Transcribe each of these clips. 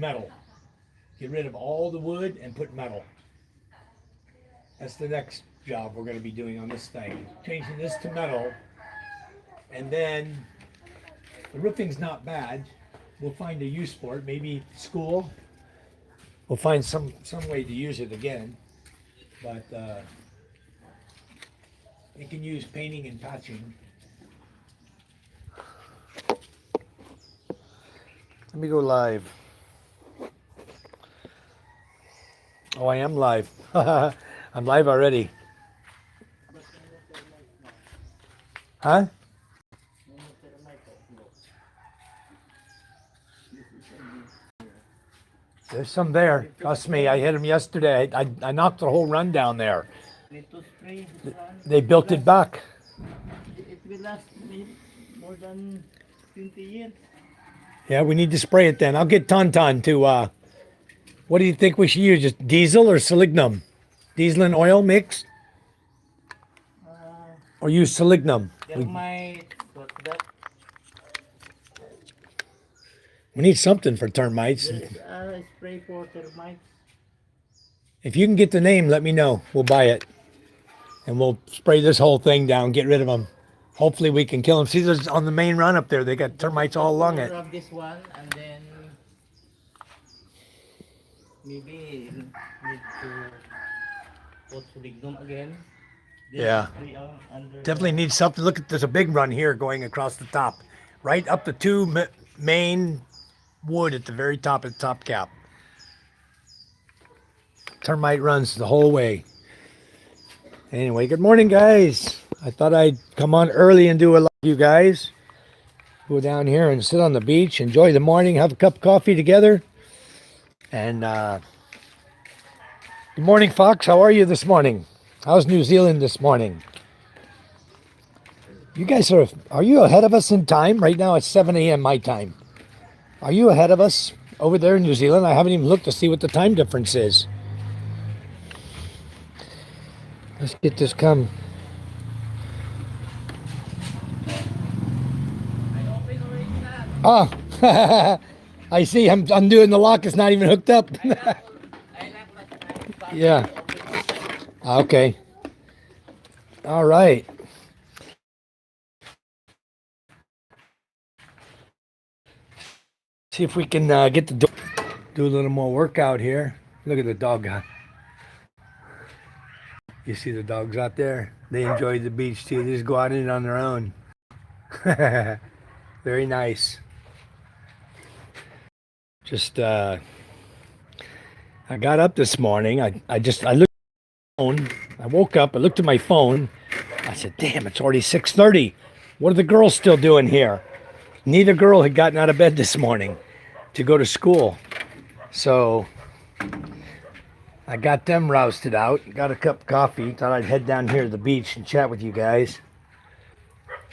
metal. Get rid of all the wood and put metal. That's the next job we're going to be doing on this thing. Changing this to metal. And then the roofing's not bad. We'll find a use for it. Maybe school. We'll find some way to use it again. But it can use painting and patching. Let me go live. Oh, I am live. I'm live already. Huh? There's some there. Trust me, I hit them yesterday. I knocked the whole run down there. They built it back. It will last more than 20 years. Yeah, we need to spray it then. I'll get Tauntaun to, what do you think we should use? Just diesel or selignum? Diesel and oil mix? Or use selignum? We need something for termites. Spray for termites. If you can get the name, let me know. We'll buy it. And we'll spray this whole thing down, get rid of them. Hopefully we can kill them. See, there's on the main run up there, they got termites all along it. Grab this one and then maybe need to put silignum again. Yeah. Definitely need something. Look, there's a big run here going across the top. Right up the two main wood at the very top of the top cap. Termite runs the whole way. Anyway, good morning, guys. I thought I'd come on early and do a live with you guys. Go down here and sit on the beach, enjoy the morning, have a cup of coffee together. And good morning, Fox. How are you this morning? How's New Zealand this morning? You guys are you ahead of us in time? Right now it's 7 a.m. my time. Are you ahead of us over there in New Zealand? I haven't even looked to see what the time difference is. Let's get this come. Ah, I see. I'm doing the lock. It's not even hooked up. Yeah. Okay. All right. See if we can get the do a little more workout here. Look at the dog. You see the dogs out there? They enjoy the beach too. They just go out in it on their own. Very nice. Just I got up this morning. I looked at my phone. I woke up. I looked at my phone. I said, "Damn, it's already 6:30. What are the girls still doing here?" Neither girl had gotten out of bed this morning to go to school. So I got them rousted out. Got a cup of coffee. Thought I'd head down here to the beach and chat with you guys.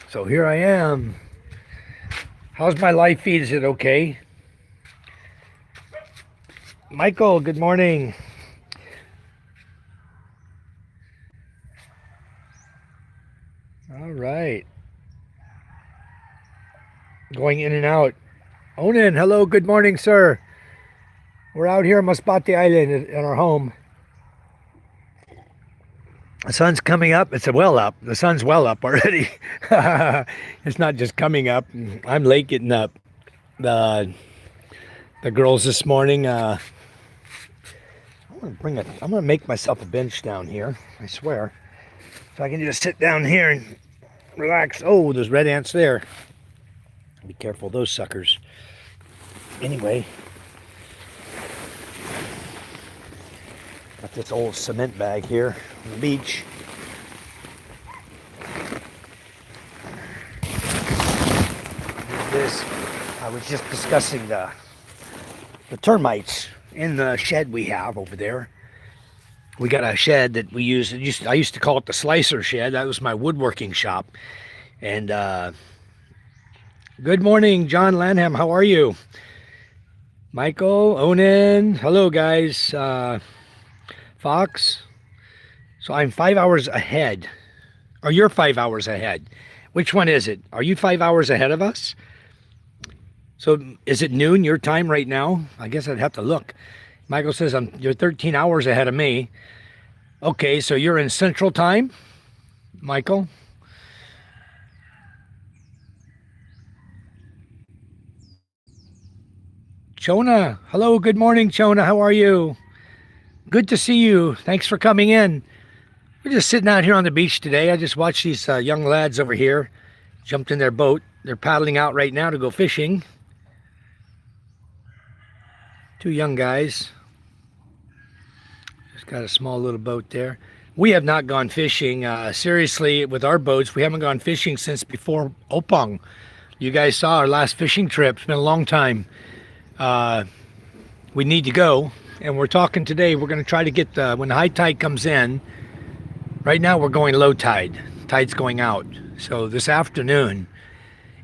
So here I am. How's my live feed? Is it okay? Michael, good morning. All right. Going in and out. Onan, hello, good morning, sir. We're out here on Masbate Island in our home. The sun's coming up. It's well up. The sun's well up already. It's not just coming up. I'm late getting up. The girls this morning, I'm gonna make myself a bench down here, I swear. So I can just sit down here and relax. Oh, there's red ants there. Be careful of those suckers. Anyway, got this old cement bag here on the beach. This, I was just discussing the termites in the shed we have over there. We got a shed that we use. I used to call it the slicer shed. That was my woodworking shop. And good morning, John Lanham. How are you? Michael, Onan. Hello, guys. Fox. So I'm 5 hours ahead. Or you're 5 hours ahead. Which one is it? Are you 5 hours ahead of us? So is it noon your time right now? I guess I'd have to look. Michael says you're 13 hours ahead of me. Okay, so you're in Central Time, Michael? Chona, hello, good morning, Chona. How are you? Good to see you. Thanks for coming in. We're just sitting out here on the beach today. I just watched these young lads over here jumped in their boat. They're paddling out right now to go fishing. Two young guys. Just got a small little boat there. We have not gone fishing. Seriously, with our boats, we haven't gone fishing since before Opang. You guys saw our last fishing trip. It's been a long time. We need to go, and we're talking today. We're going to try to get when the high tide comes in. Right now we're going low tide. Tide's going out. So this afternoon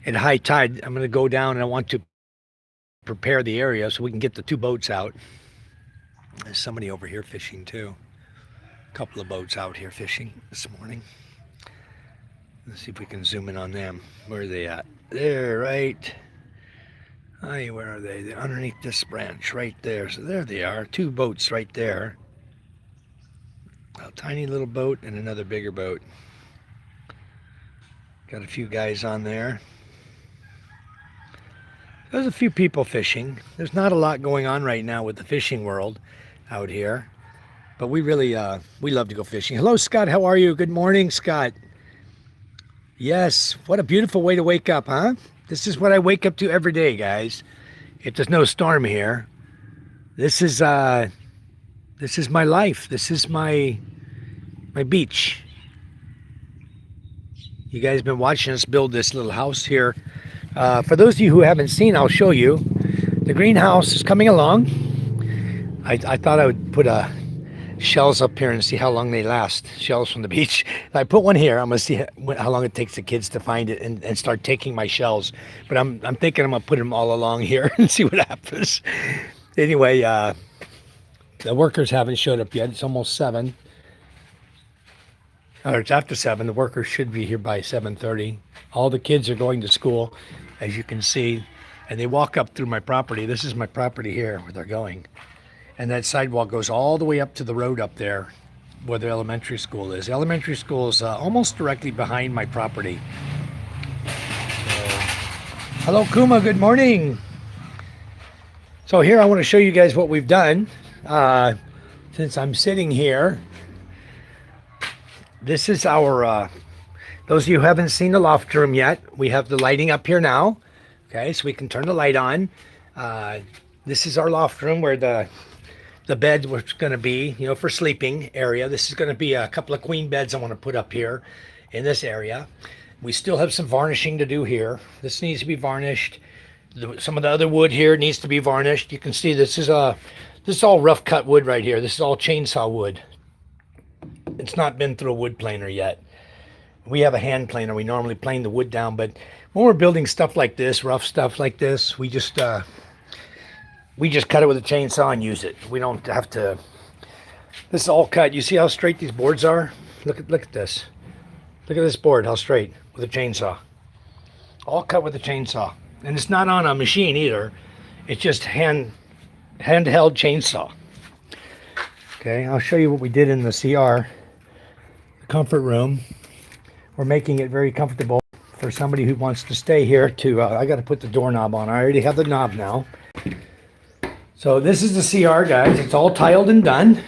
at high tide, I'm going to go down and I want to prepare the area so we can get the two boats out. There's somebody over here fishing too. A couple of boats out here fishing this morning. Let's see if we can zoom in on them. Where are they at? There, right. Hi, where are they? They're underneath this branch right there. So there they are. Two boats right there. A tiny little boat and another bigger boat. Got a few guys on there. There's a few people fishing. There's not a lot going on right now with the fishing world out here. But we really, we love to go fishing. Hello, Scott. How are you? Good morning, Scott. Yes, what a beautiful way to wake up, huh? This is what I wake up to every day, guys. If there's no storm here, this is my life. This is my beach. You guys have been watching us build this little house here. For those of you who haven't seen, I'll show you. The greenhouse is coming along. I thought I would put shells up here and see how long they last. Shells from the beach. If I put one here, I'm gonna see how long it takes the kids to find it and start taking my shells. But I'm thinking I'm gonna put them all along here and see what happens. Anyway, the workers haven't showed up yet. It's almost 7. Or it's after 7. The workers should be here by 7:30. All the kids are going to school, as you can see, and they walk up through my property. This is my property here where they're going. And that sidewalk goes all the way up to the road up there where the elementary school is. The elementary school is almost directly behind my property. So, hello, Kuma. Good morning. So here I want to show you guys what we've done. Since I'm sitting here, this is our, those of you who haven't seen the loft room yet, we have the lighting up here now. Okay, so we can turn the light on. This is our loft room where the bed was going to be, you know, for sleeping area. This is going to be a couple of queen beds I want to put up here in this area. We still have some varnishing to do here. This needs to be varnished. Some of the other wood here needs to be varnished. You can see this is all rough cut wood right here. This is all chainsaw wood. It's not been through a wood planer yet. We have a hand planer. We normally plane the wood down, but when we're building stuff like this, rough stuff like this, we just cut it with a chainsaw and use it. We don't have to. This is all cut. You see how straight these boards are? Look at this. Look at this board, how straight with a chainsaw. All cut with a chainsaw, and it's not on a machine either. It's just handheld chainsaw. Okay, I'll show you what we did in the CR, the comfort room. We're making it very comfortable for somebody who wants to stay here. I got to put the doorknob on. I already have the knob now. So this is the CR, guys. It's all tiled and done.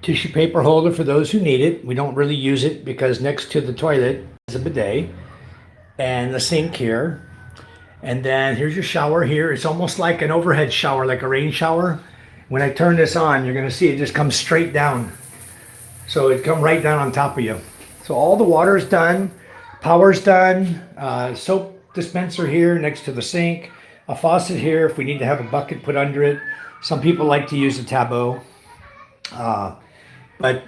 Tissue paper holder for those who need it. We don't really use it because next to the toilet is a bidet and the sink here. And then here's your shower here. It's almost like an overhead shower, like a rain shower. When I turn this on, you're going to see it just comes straight down. So it come right down on top of you. So all the water is done. Power's done. Soap dispenser here next to the sink. A faucet here if we need to have a bucket put under it. Some people like to use a tabot. But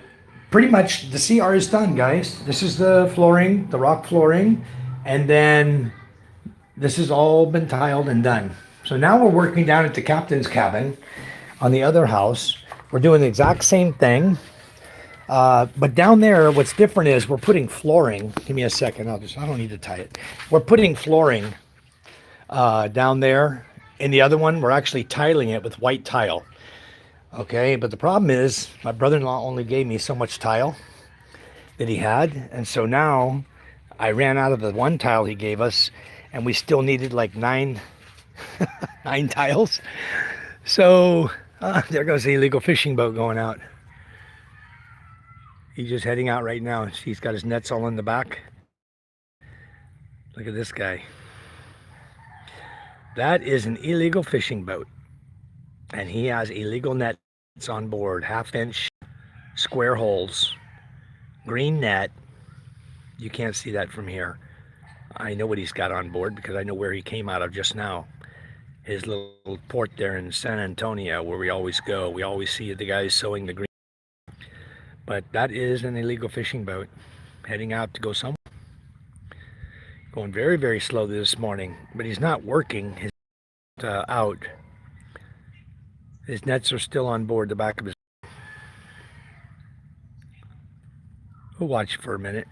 pretty much the CR is done, guys. This is the flooring, the rock flooring. And then this has all been tiled and done. So now we're working down at the captain's cabin on the other house. We're doing the exact same thing. But down there, what's different is we're putting flooring. Give me a second. I don't need to tie it. We're putting flooring down there. And the other one, we're actually tiling it with white tile. Okay, but the problem is my brother-in-law only gave me so much tile that he had. And so now I ran out of the one tile he gave us, and we still needed like nine tiles. So there goes the illegal fishing boat going out. He's just heading out right now. He's got his nets all in the back. Look at this guy. That is an illegal fishing boat. And he has illegal nets on board. 1/2-inch square holes. Green net. You can't see that from here. I know what he's got on board because I know where he came out of just now. His little port there in San Antonio, where we always go. We always see the guys sewing the green. But that is an illegal fishing boat heading out to go somewhere. Going very, very slow this morning, but he's not working his out. His nets are still on board the back of his. We'll watch for a minute.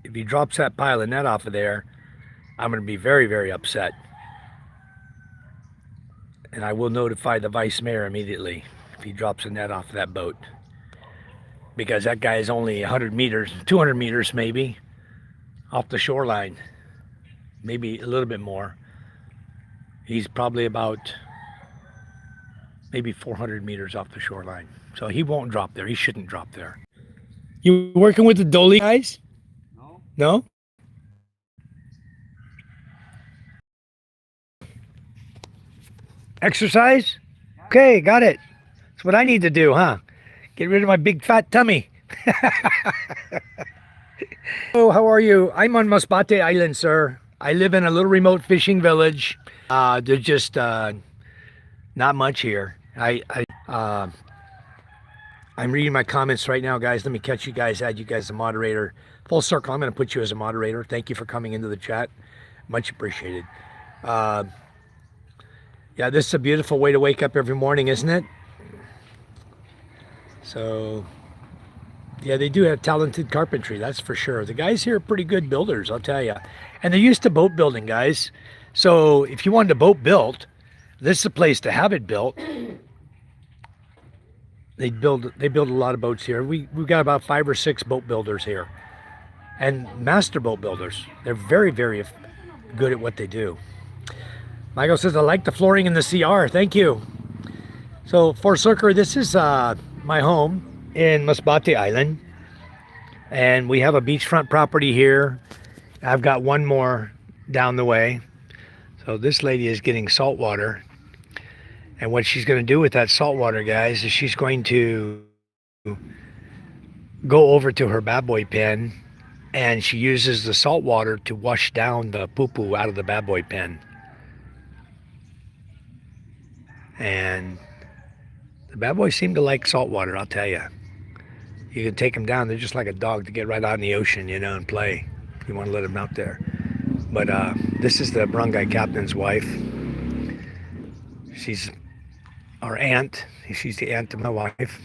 If he drops that pile of net off of there, I'm going to be very, very upset. And I will notify the vice mayor immediately if he drops a net off of that boat. Because that guy is only 100 meters, 200 meters maybe, off the shoreline. Maybe a little bit more. He's probably about maybe 400 meters off the shoreline. So he won't drop there. He shouldn't drop there. You working with the dolly guys? No. No? Exercise? Okay, got it. That's what I need to do, huh? Get rid of my big fat tummy. Oh, how are you? I'm on Masbate Island, sir. I live in a little remote fishing village. There's just not much here. I'm reading my comments right now, guys. Let me catch you guys, add you guys as a moderator. Full circle, I'm going to put you as a moderator. Thank you for coming into the chat. Much appreciated. Yeah, this is a beautiful way to wake up every morning, isn't it? So, yeah, they do have talented carpentry, that's for sure. The guys here are pretty good builders, I'll tell you. And they're used to boat building, guys. So if you wanted a boat built, this is a place to have it built. They build a lot of boats here. We've got about 5 or 6 boat builders here. And master boat builders. They're very, very good at what they do. Michael says, I like the flooring in the CR. Thank you. So, for Circle, this is my home in Masbate Island. And we have a beachfront property here. I've got one more down the way. So this lady is getting salt water. And what she's going to do with that salt water, guys, is she's going to go over to her bad boy pen, and she uses the salt water to wash down the poo-poo out of the bad boy pen. And the bad boys seem to like salt water, I'll tell you. You can take them down. They're just like a dog to get right out in the ocean, you know, and play. You want to let them out there. But this is the barangay captain's wife. She's our aunt. She's the aunt of my wife.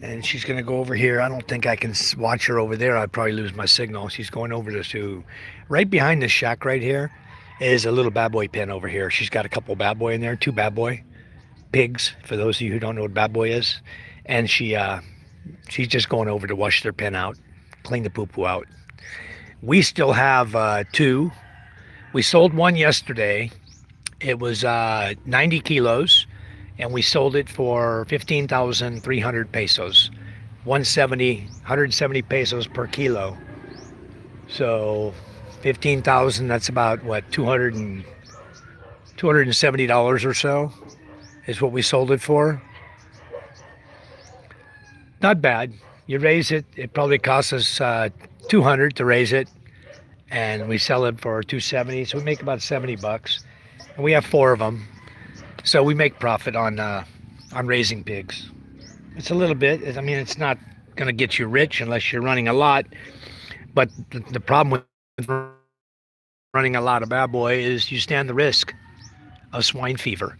And she's going to go over here. I don't think I can watch her over there. I'd probably lose my signal. She's going over to right behind this shack right here is a little bad boy pen over here. She's got a couple bad boy in there, 2 bad boy pigs, for those of you who don't know what bad boy is. And she's just going over to wash their pen out, clean the poo-poo out. We still have 2. We sold one yesterday. It was 90 kilos, and we sold it for 15,300 pesos. 170 pesos per kilo. So 15,000, that's about what, $270 or so is what we sold it for. Not bad. You raise it, it probably costs us 200 to raise it, and we sell it for 270, so we make about 70 bucks. And we have 4 of them, so we make profit on raising pigs. It's a little bit. I mean, it's not going to get you rich unless you're running a lot, but the problem with running a lot of bad boy is you stand the risk of swine fever.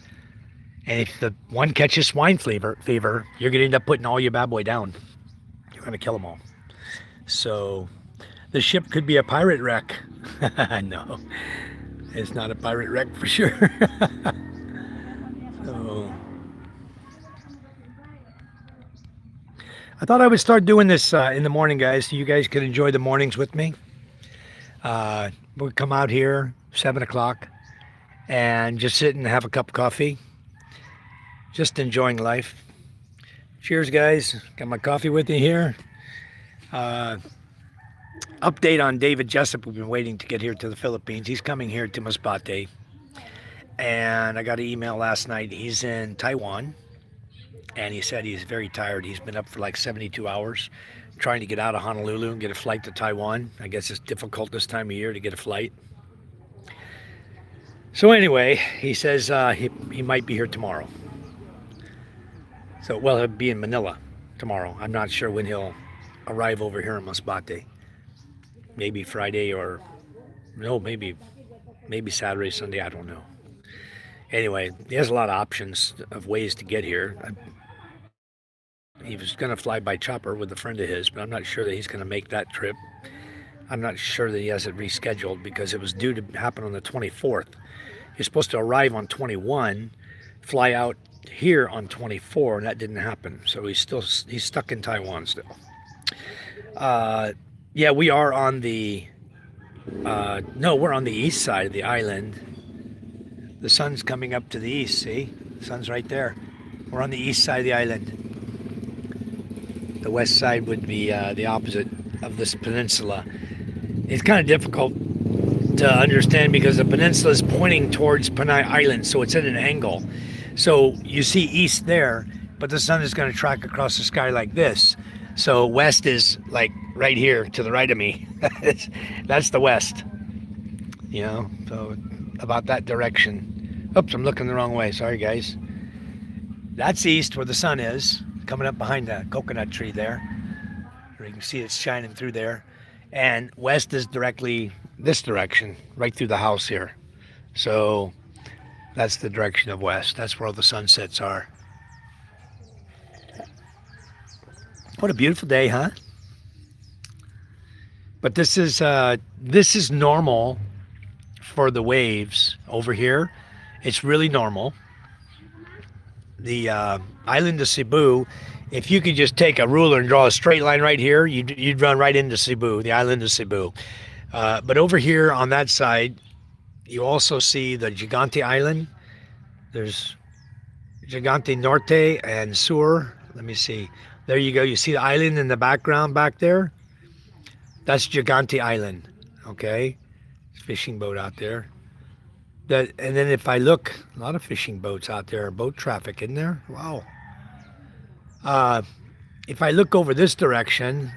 And if the one catches swine fever, you're going to end up putting all your bad boy down. You're going to kill them all. So the ship could be a pirate wreck. No. It's not a pirate wreck for sure. So, I thought I would start doing this in the morning, guys, so you guys could enjoy the mornings with me. We'll come out here 7 o'clock and just sit and have a cup of coffee, just enjoying life. Cheers, guys. Got my coffee with me here. Uh, Update on David Jessup. We've been waiting to get here to the Philippines. He's coming here to Masbate. And I got an email last night. He's in Taiwan. And he said he's very tired. He's been up for like 72 hours trying to get out of Honolulu and get a flight to Taiwan. I guess it's difficult this time of year to get a flight. So anyway, he says he might be here tomorrow. So, well, he'll be in Manila tomorrow. I'm not sure when he'll arrive over here in Masbate. Maybe Friday or, no, maybe Saturday, Sunday, I don't know. Anyway, he has a lot of options of ways to get here. He was going to fly by chopper with a friend of his, but I'm not sure that he's going to make that trip. I'm not sure that he has it rescheduled because it was due to happen on the 24th. He's supposed to arrive on 21, fly out here on 24, and that didn't happen. So he's stuck in Taiwan still. Yeah, we are on the no, we're on the east side of the island. The sun's coming up to the east. See, the sun's right there. We're on the east side of the island. The west side would be the opposite of this peninsula. It's kind of difficult to understand because the peninsula is pointing towards Panay Island, so it's at an angle. So you see east there, but the sun is going to track across the sky like this. So west is like right here to the right of me. That's the west. You know, so about that direction. Oops, I'm looking the wrong way. Sorry, guys. That's east where the sun is, coming up behind that coconut tree there. You can see it's shining through there. And west is directly this direction, right through the house here. So that's the direction of west. That's where all the sunsets are. What a beautiful day, huh? But this is normal for the waves over here. It's really normal. The island of Cebu, if you could just take a ruler and draw a straight line right here, you'd run right into Cebu, the island of Cebu. But over here on that side, you also see the Gigante Island. There's Gigante Norte and Sur. Let me see. There you go. You see the island in the background back there? That's Gigante Island. Okay? Fishing boat out there. And then if I look, a lot of fishing boats out there, boat traffic in there. Wow. If I look over this direction,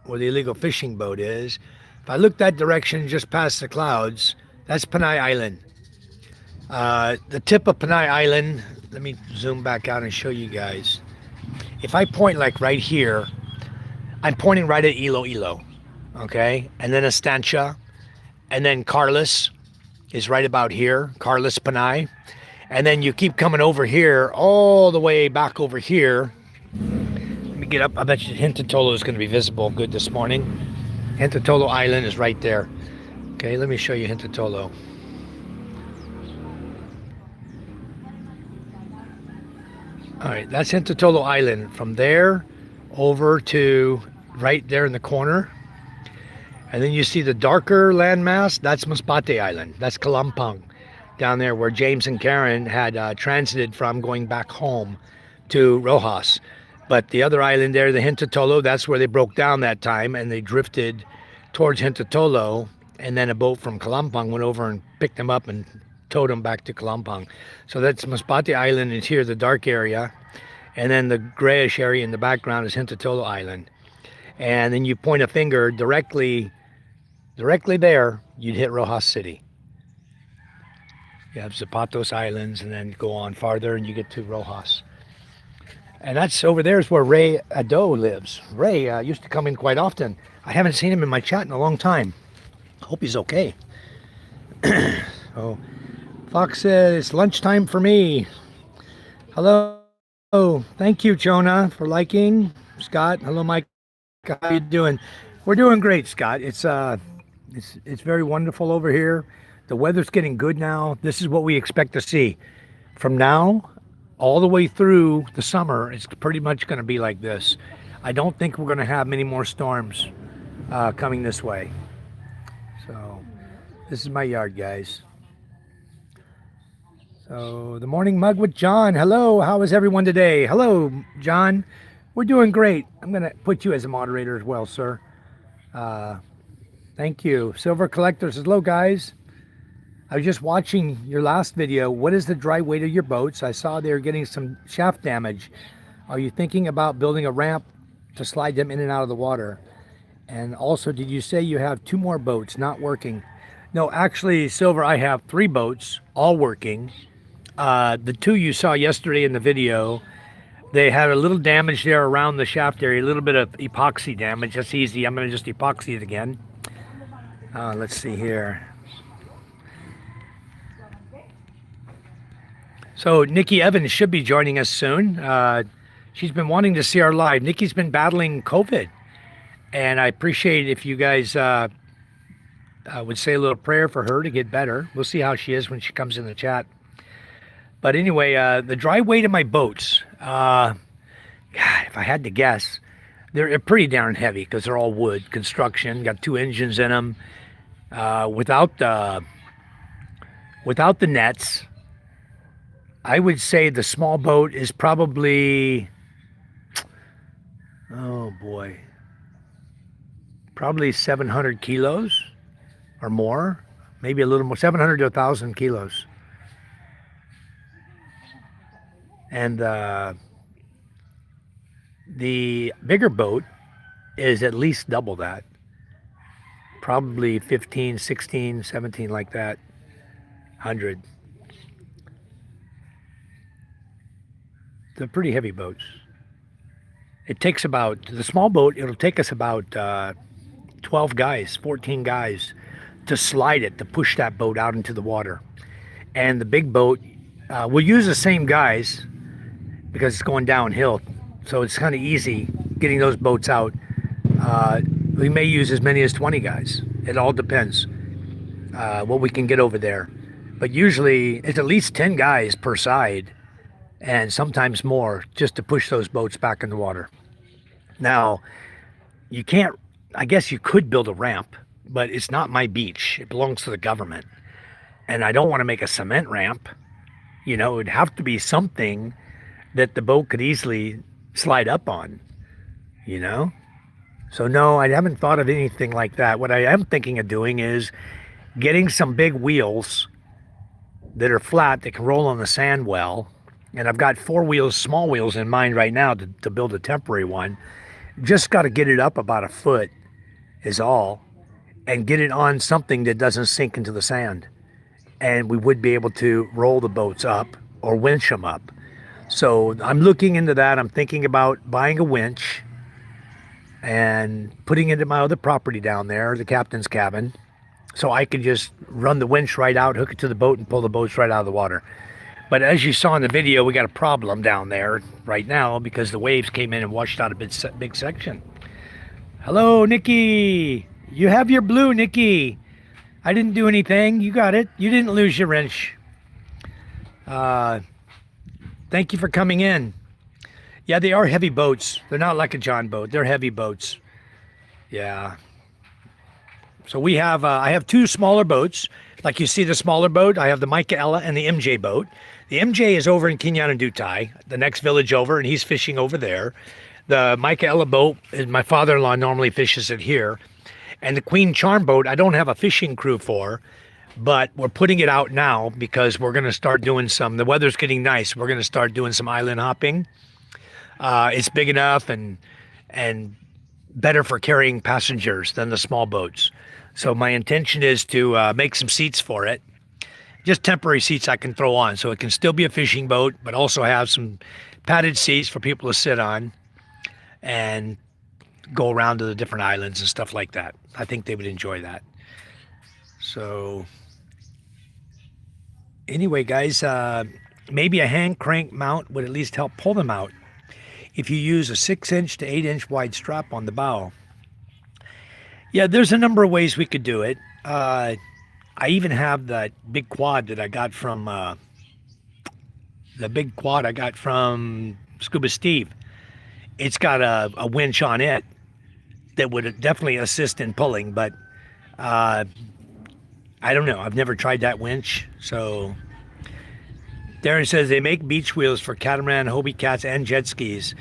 where the illegal fishing boat is, if I look that direction just past the clouds, that's Panay Island. The tip of Panay Island, let me zoom back out and show you guys. If I point like right here, I'm pointing right at Iloilo, okay? And then Estancia, and then Carlos is right about here, Carlos Panay. And then you keep coming over here, all the way back over here. Let me get up. I bet you Hintatolo is going to be visible good this morning. Hintatolo Island is right there. Okay, let me show you Hintatolo. All right, that's Hintatolo Island. From there over to right there in the corner. And then you see the darker landmass, that's Masbate Island. That's Kalampang down there where James and Karen had transited from going back home to Rojas. But the other island there, the Hintatolo, that's where they broke down that time and they drifted towards Hintatolo. And then a boat from Kalampang went over and picked them up and towed them back to Kalampang. So that's Masbate Island is here, the dark area. And then the grayish area in the background is Hintatolo Island. And then you point a finger directly there, you'd hit Rojas City. You have Zapatos Islands and then go on farther and you get to Rojas. And that's over there is where Ray Ado lives. Ray used to come in quite often. I haven't seen him in my chat in a long time. Hope he's okay. So, Fox said it's lunchtime for me. Hello. Thank you, Jonah, for liking. Scott, hello, Mike. How you doing? We're doing great, Scott. It's very wonderful over here. The weather's getting good now. This is what we expect to see. From now all the way through the summer, it's pretty much going to be like this. I don't think we're going to have many more storms coming this way. So this is my yard, guys. So the morning mug with John. Hello, how is everyone today? Hello, John. We're doing great. I'm going to put you as a moderator as well, sir. Thank you. Silver Collector says, hello, guys. I was just watching your last video. What is the dry weight of your boats? I saw they were getting some shaft damage. Are you thinking about building a ramp to slide them in and out of the water? And also, did you say you have 2 more boats not working? No, actually, Silver, I have 3 boats all working. The 2 you saw yesterday in the video, they had a little damage there around the shaft area, a little bit of epoxy damage. That's easy. I'm going to just epoxy it again. Let's see here. So Nikki Evans should be joining us soon. She's been wanting to see our live. Nikki's been battling COVID, and I appreciate if you guys would say a little prayer for her to get better. We'll see how she is when she comes in the chat. But anyway, the dry weight of my boats, God, if I had to guess, they're pretty darn heavy because they're all wood construction. Got 2 engines in them. Without the nets, I would say the small boat is probably, oh boy, probably 700 kilos or more, maybe a little more, 700 to 1,000 kilos. And the bigger boat is at least double that, probably 15, 16, 17, like that, 100. They're pretty heavy boats. It takes about, the small boat, it'll take us about 12 guys, 14 guys to slide it, to push that boat out into the water. And the big boat, we'll use the same guys because it's going downhill. So it's kind of easy getting those boats out. We may use as many as 20 guys. It all depends what we can get over there. But usually it's at least 10 guys per side, and sometimes more, just to push those boats back in the water. Now, you can't, I guess you could build a ramp, but it's not my beach. It belongs to the government. And I don't want to make a cement ramp. You know, it'd have to be something that the boat could easily slide up on, you know? So no, I haven't thought of anything like that. What I am thinking of doing is getting some big wheels that are flat that can roll on the sand well. And I've got 4 wheels, small wheels in mind right now to build a temporary one. Just got to get it up about 1 foot is all, and get it on something that doesn't sink into the sand. And we would be able to roll the boats up or winch them up. So I'm looking into that. I'm thinking about buying a winch and putting it in my other property down there, the captain's cabin, so I could just run the winch right out, hook it to the boat, and pull the boats right out of the water. But as you saw in the video, we got a problem down there right now because the waves came in and washed out a big section. Hello, Nikki. You have your blue, Nikki. I didn't do anything. You got it. You didn't lose your wrench. Thank you for coming in. Yeah, they are heavy boats. They're not like a John boat. They're heavy boats. Yeah. So we have, I have 2 smaller boats. Like you see the smaller boat, I have the Michaela and the MJ boat. The MJ is over in Kinyanandutai, the next village over, and he's fishing over there. The Michaela boat, my father-in-law normally fishes it here. And the Queen Charm boat, I don't have a fishing crew for, but we're putting it out now because we're going to start doing some, the weather's getting nice. We're going to start doing some island hopping. It's big enough and better for carrying passengers than the small boats. So my intention is to make some seats for it. Just temporary seats I can throw on so it can still be a fishing boat, but also have some padded seats for people to sit on and go around to the different islands and stuff like that. I think they would enjoy that. So anyway, guys, maybe a hand crank mount would at least help pull them out if you use a 6-inch to 8-inch wide strap on the bow. Yeah, there's a number of ways we could do it. I even have the big quad that I got from Scuba Steve. It's got a winch on it that would definitely assist in pulling, but uh, I don't know. I've never tried that winch. So Darren says they make beach wheels for catamaran, Hobie cats, and jet skis.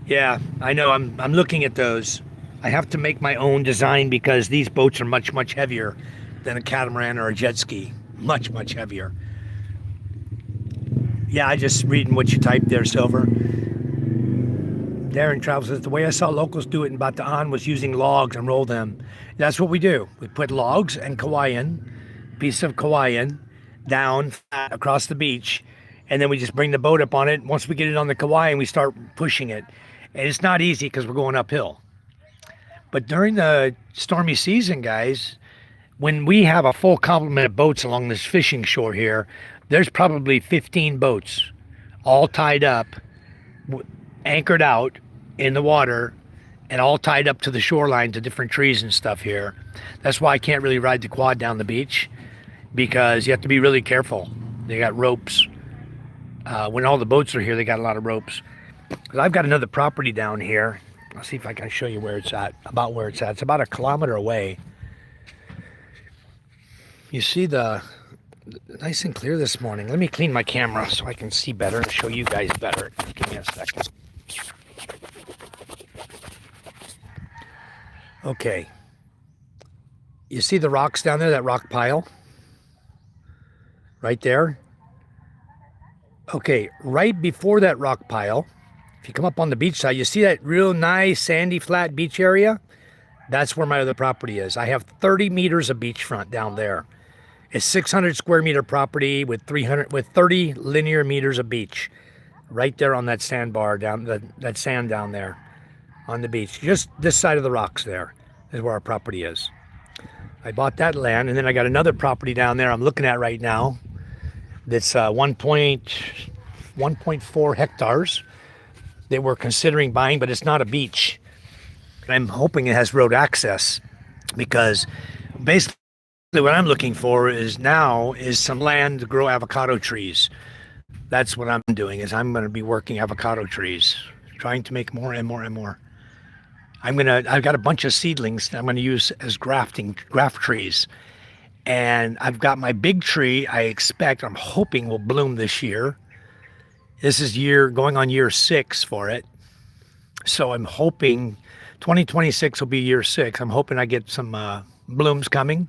Yeah, I know. I'm looking at those. I have to make my own design because these boats are much heavier than a catamaran or a jet ski. Much heavier. Yeah, I just reading what you typed there, Silver. Darren Travel says the way I saw locals do it in Bataan was using logs and roll them. That's what we do. We put logs and Kauaian, piece of Kauaian, down flat across the beach, and then we just bring the boat up on it. Once we get it on the Kauaian, we start pushing it. And it's not easy because we're going uphill. But during the stormy season, guys, when we have a full complement of boats along this fishing shore here, there's probably 15 boats all tied up, anchored out in the water, and all tied up to the shoreline to different trees and stuff here. That's why I can't really ride the quad down the beach, because you have to be really careful. They got ropes. When all the boats are here, they got a lot of ropes. But I've got another property down here. I'll see if I can show you where it's at, about where it's at. It's about 1 kilometer away. You see the nice and clear this morning. Let me clean my camera so I can see better and show you guys better. Give me a second. Okay. You see the rocks down there, that rock pile? Right there? Okay, right before that rock pile, if you come up on the beach side, you see that real nice sandy flat beach area? That's where my other property is. I have 30 meters of beachfront down there. It's 600 square meter property with 30 linear meters of beach. Right there on that sandbar down, that sand down there on the beach. Just this side of the rocks there is where our property is. I bought that land, and then I got another property down there I'm looking at right now that's 1.4 hectares that we're considering buying, but it's not a beach. I'm hoping it has road access, because basically what I'm looking for is some land to grow avocado trees. That's what I'm doing, is I'm going to be working avocado trees, trying to make more and more and more. I've got a bunch of seedlings that I'm going to use as graft trees. And I've got my big tree I'm hoping will bloom this year. This is going on year 6 for it. So I'm hoping 2026 will be year 6. I'm hoping I get some blooms coming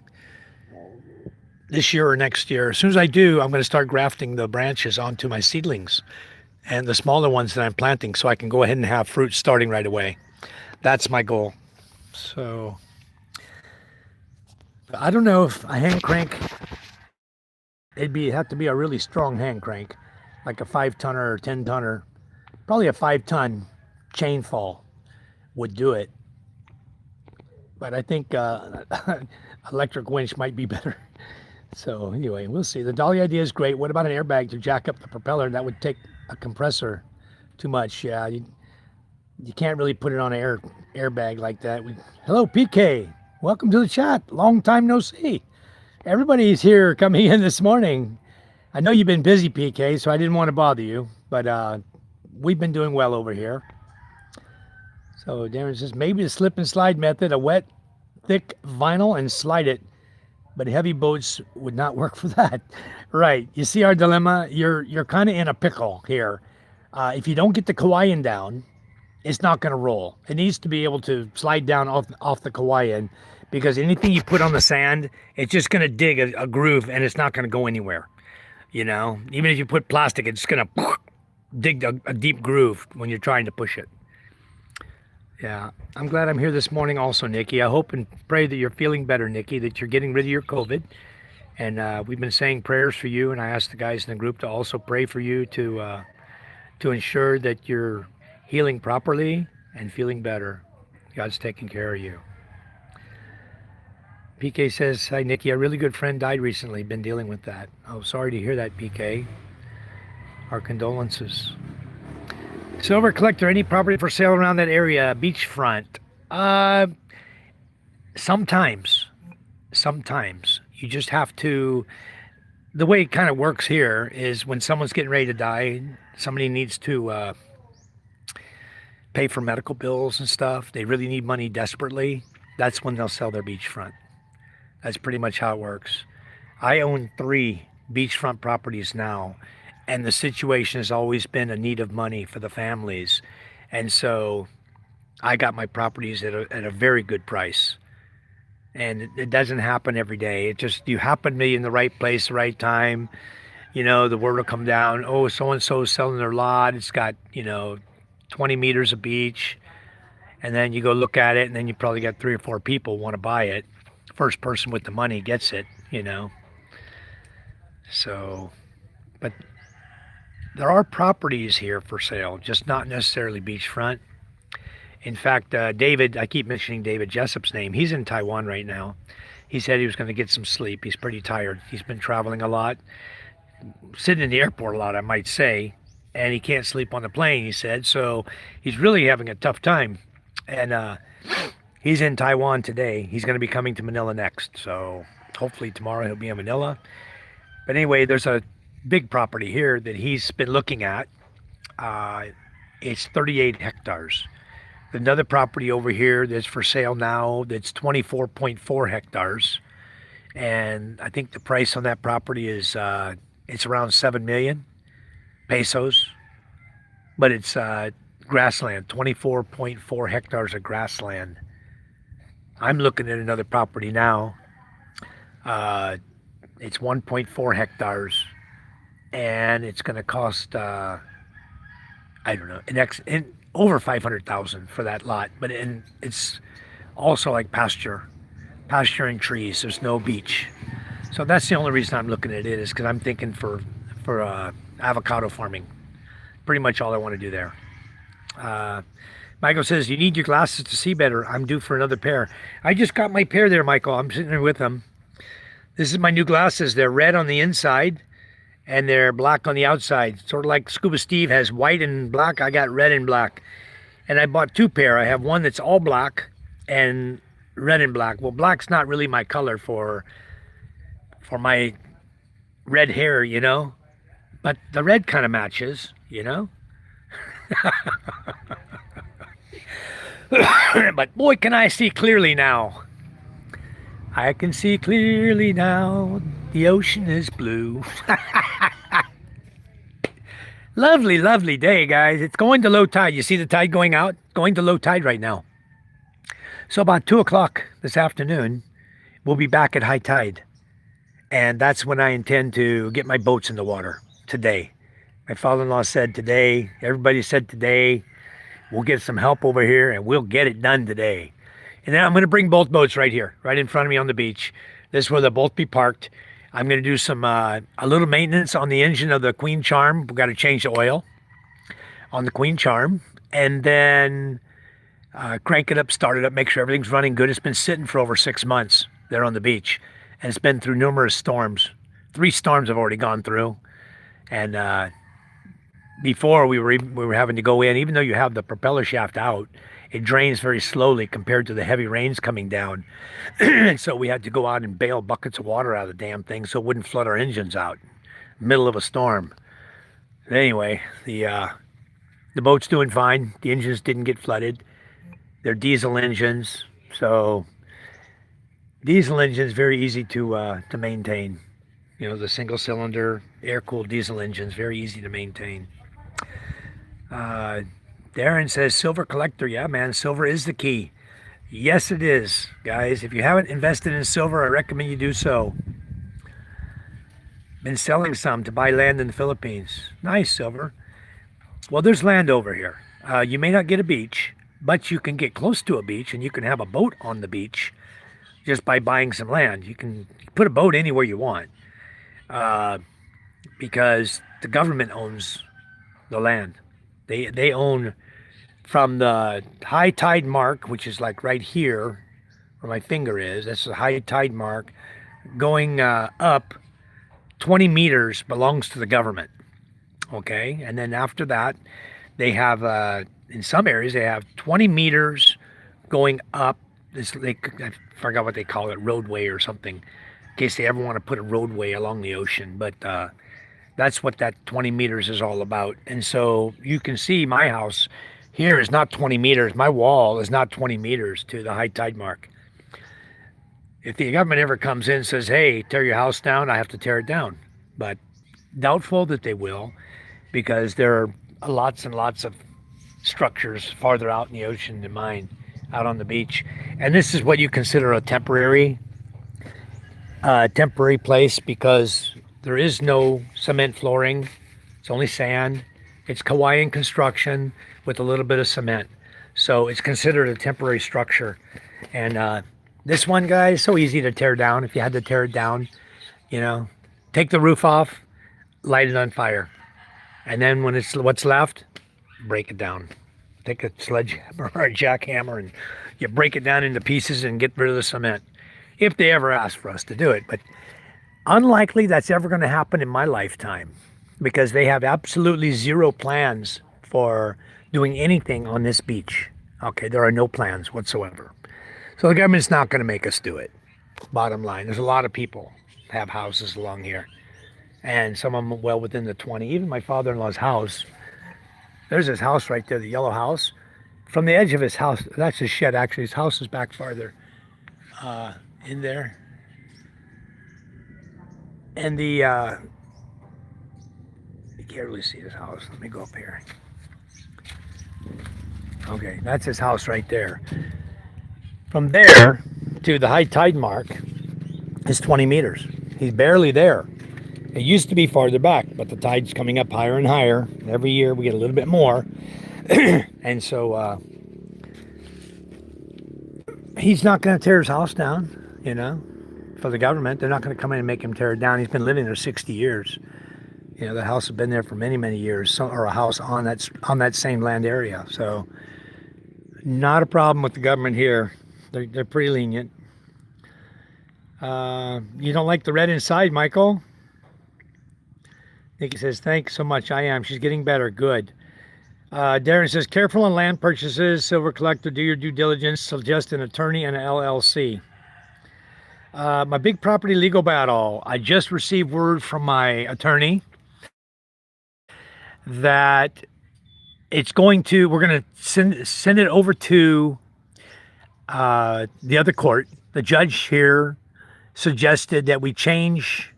this year or next year. As soon as I do, I'm going to start grafting the branches onto my seedlings and the smaller ones that I'm planting, so I can go ahead and have fruit starting right away. That's my goal. So I don't know if a hand crank, it'd have to be a really strong hand crank, like a 5-tonner or 10-tonner. Probably a 5-ton chain fall would do it. But I think electric winch might be better. So anyway, we'll see. The dolly idea is great. What about an airbag to jack up the propeller? That would take a compressor too much. Yeah, you can't really put it on an airbag like that. Hello, PK. Welcome to the chat. Long time no see. Everybody's here coming in this morning. I know you've been busy, PK, so I didn't want to bother you, but we've been doing well over here. So Darren says, maybe the slip and slide method, a wet, thick vinyl and slide it, but heavy boats would not work for that. Right. You see our dilemma? You're kind of in a pickle here. If you don't get the Kauaian down, it's not going to roll. It needs to be able to slide down off the Kauaian, because anything you put on the sand, it's just going to dig a groove, and it's not going to go anywhere. You know, even if you put plastic, it's going to dig a deep groove when you're trying to push it. Yeah, I'm glad I'm here this morning also, Nikki. I hope and pray that you're feeling better, Nikki, that you're getting rid of your COVID. And we've been saying prayers for you, and I asked the guys in the group to also pray for you to ensure that you're healing properly and feeling better. God's taking care of you. PK says, hi, Nikki. A really good friend died recently. Been dealing with that. Oh, sorry to hear that, PK. Our condolences. Silver collector, any property for sale around that area, beachfront? Sometimes. You just have to. The way it kind of works here is when someone's getting ready to die, somebody needs to pay for medical bills and stuff. They really need money desperately. That's when they'll sell their beachfront. That's pretty much how it works. I own 3 beachfront properties now, and the situation has always been a need of money for the families. And so I got my properties at a very good price. And it doesn't happen every day. It just, you happen to be in the right place, the right time. You know, the word will come down, oh, so and so is selling their lot. It's got, 20 meters of beach. And then you go look at it, and then you probably got 3 or 4 people want to buy it. First person with the money gets it. So, but there are properties here for sale, just not necessarily beachfront. In fact, David, I keep mentioning David Jessup's name. He's in Taiwan right now. He said he was going to get some sleep. He's pretty tired. He's been traveling a lot, sitting in the airport a lot, I might say, and he can't sleep on the plane, he said. So he's really having a tough time. And he's in Taiwan today. He's going to be coming to Manila next. So hopefully tomorrow he'll be in Manila. But anyway, there's a big property here that he's been looking at. It's 38 hectares. Another property over here that's for sale now that's 24.4 hectares. And I think the price on that property is it's around 7 million pesos. But it's grassland, 24.4 hectares of grassland. I'm looking at another property now. It's 1.4 hectares, and it's going to cost I don't know, over 500,000 for that lot. But it's also like pasturing trees. There's no beach, so that's the only reason I'm looking at it, is because I'm thinking for avocado farming. Pretty much all I want to do there. Michael says, you need your glasses to see better. I'm due for another pair. I just got my pair there, Michael. I'm sitting there with them. This is my new glasses. They're red on the inside and they're black on the outside. Sort of like Scuba Steve has white and black. I got red and black. And I bought 2 pair. I have one that's all black and red and black. Well, black's not really my color for my red hair. But the red kind of matches. But boy, can I see clearly now. I can see clearly now. The ocean is blue. Lovely, lovely day, guys. It's going to low tide. You see the tide going out? Going to low tide right now. So about 2 o'clock this afternoon, we'll be back at high tide. And that's when I intend to get my boats in the water today. My father-in-law said today, everybody said today, we'll get some help over here and we'll get it done today. And then I'm going to bring both boats right here, right in front of me on the beach. This is where they'll both be parked. I'm going to do some a little maintenance on the engine of the Queen Charm. We've got to change the oil on the Queen Charm. And then crank it up, start it up, make sure everything's running good. It's been sitting for over 6 months there on the beach. And it's been through numerous storms. 3 storms I've already gone through. And before we were having to go in, even though you have the propeller shaft out, it drains very slowly compared to the heavy rains coming down. And so we had to go out and bail buckets of water out of the damn thing so it wouldn't flood our engines out middle of a storm. Anyway, the boat's doing fine. The engines didn't get flooded. They're diesel engines, so diesel engines very easy to maintain. The single cylinder air cooled diesel engines, very easy to maintain. Darren says silver collector. Yeah, man, silver is the key. Yes, it is, guys. If you haven't invested in silver, I recommend you do so. Been selling some to buy land in the Philippines. Nice, silver. Well, there's land over here. You may not get a beach, but you can get close to a beach and you can have a boat on the beach just by buying some land. You can put a boat anywhere you want because the government owns the land. They own from the high tide mark, which is like right here where my finger is. That's the high tide mark. Going up 20 meters belongs to the government. Okay, and then after that, they have in some areas they have 20 meters going up. I forgot what they call it, roadway or something. case they ever want to put a roadway along the ocean. But that's what that 20 meters is all about. And so you can see my house here is not 20 meters. My wall is not 20 meters to the high tide mark. If the government ever comes in and says, hey, tear your house down, I have to tear it down. But doubtful that they will, because there are lots and lots of structures farther out in the ocean than mine, out on the beach. And this is what you consider a temporary place, because there is no cement flooring. It's only sand. It's Hawaiian construction with a little bit of cement. So it's considered a temporary structure. And this one, guys, so easy to tear down. If you had to tear it down, you know, take the roof off, light it on fire. And then when it's what's left, break it down. Take a sledgehammer or a jackhammer and you break it down into pieces and get rid of the cement. If they ever ask for us to do it. But unlikely that's ever going to happen in my lifetime, because they have absolutely zero plans for doing anything on this beach. Okay, there are no plans whatsoever. So the government's not going to make us do it. Bottom line, there's a lot of people have houses along here, and some of them well within the 20. Even my father-in-law's house, there's his house right there, the yellow house. From the edge of his house, that's his shed actually. His house is back farther in there. And the, you can't really see his house. Let me go up here. Okay, that's his house right there. From there to the high tide mark is 20 meters. He's barely there. It used to be farther back, but the tide's coming up higher and higher. Every year we get a little bit more. And so he's not going to tear his house down, you know, for the government. They're not going to come in and make him tear it down. He's been living there 60 years. You know, the house has been there for many, many years, or a house on that same land area. So not a problem with the government here. They're pretty lenient. You don't like the red inside, Michael? Nikki says, thanks so much. I am. She's getting better. Good. Darren says, careful on land purchases. Silver collector, do your due diligence. Suggest an attorney and an LLC. My big property legal battle. I just received word from my attorney that we're going to send it over to the other court. The judge here suggested that we change,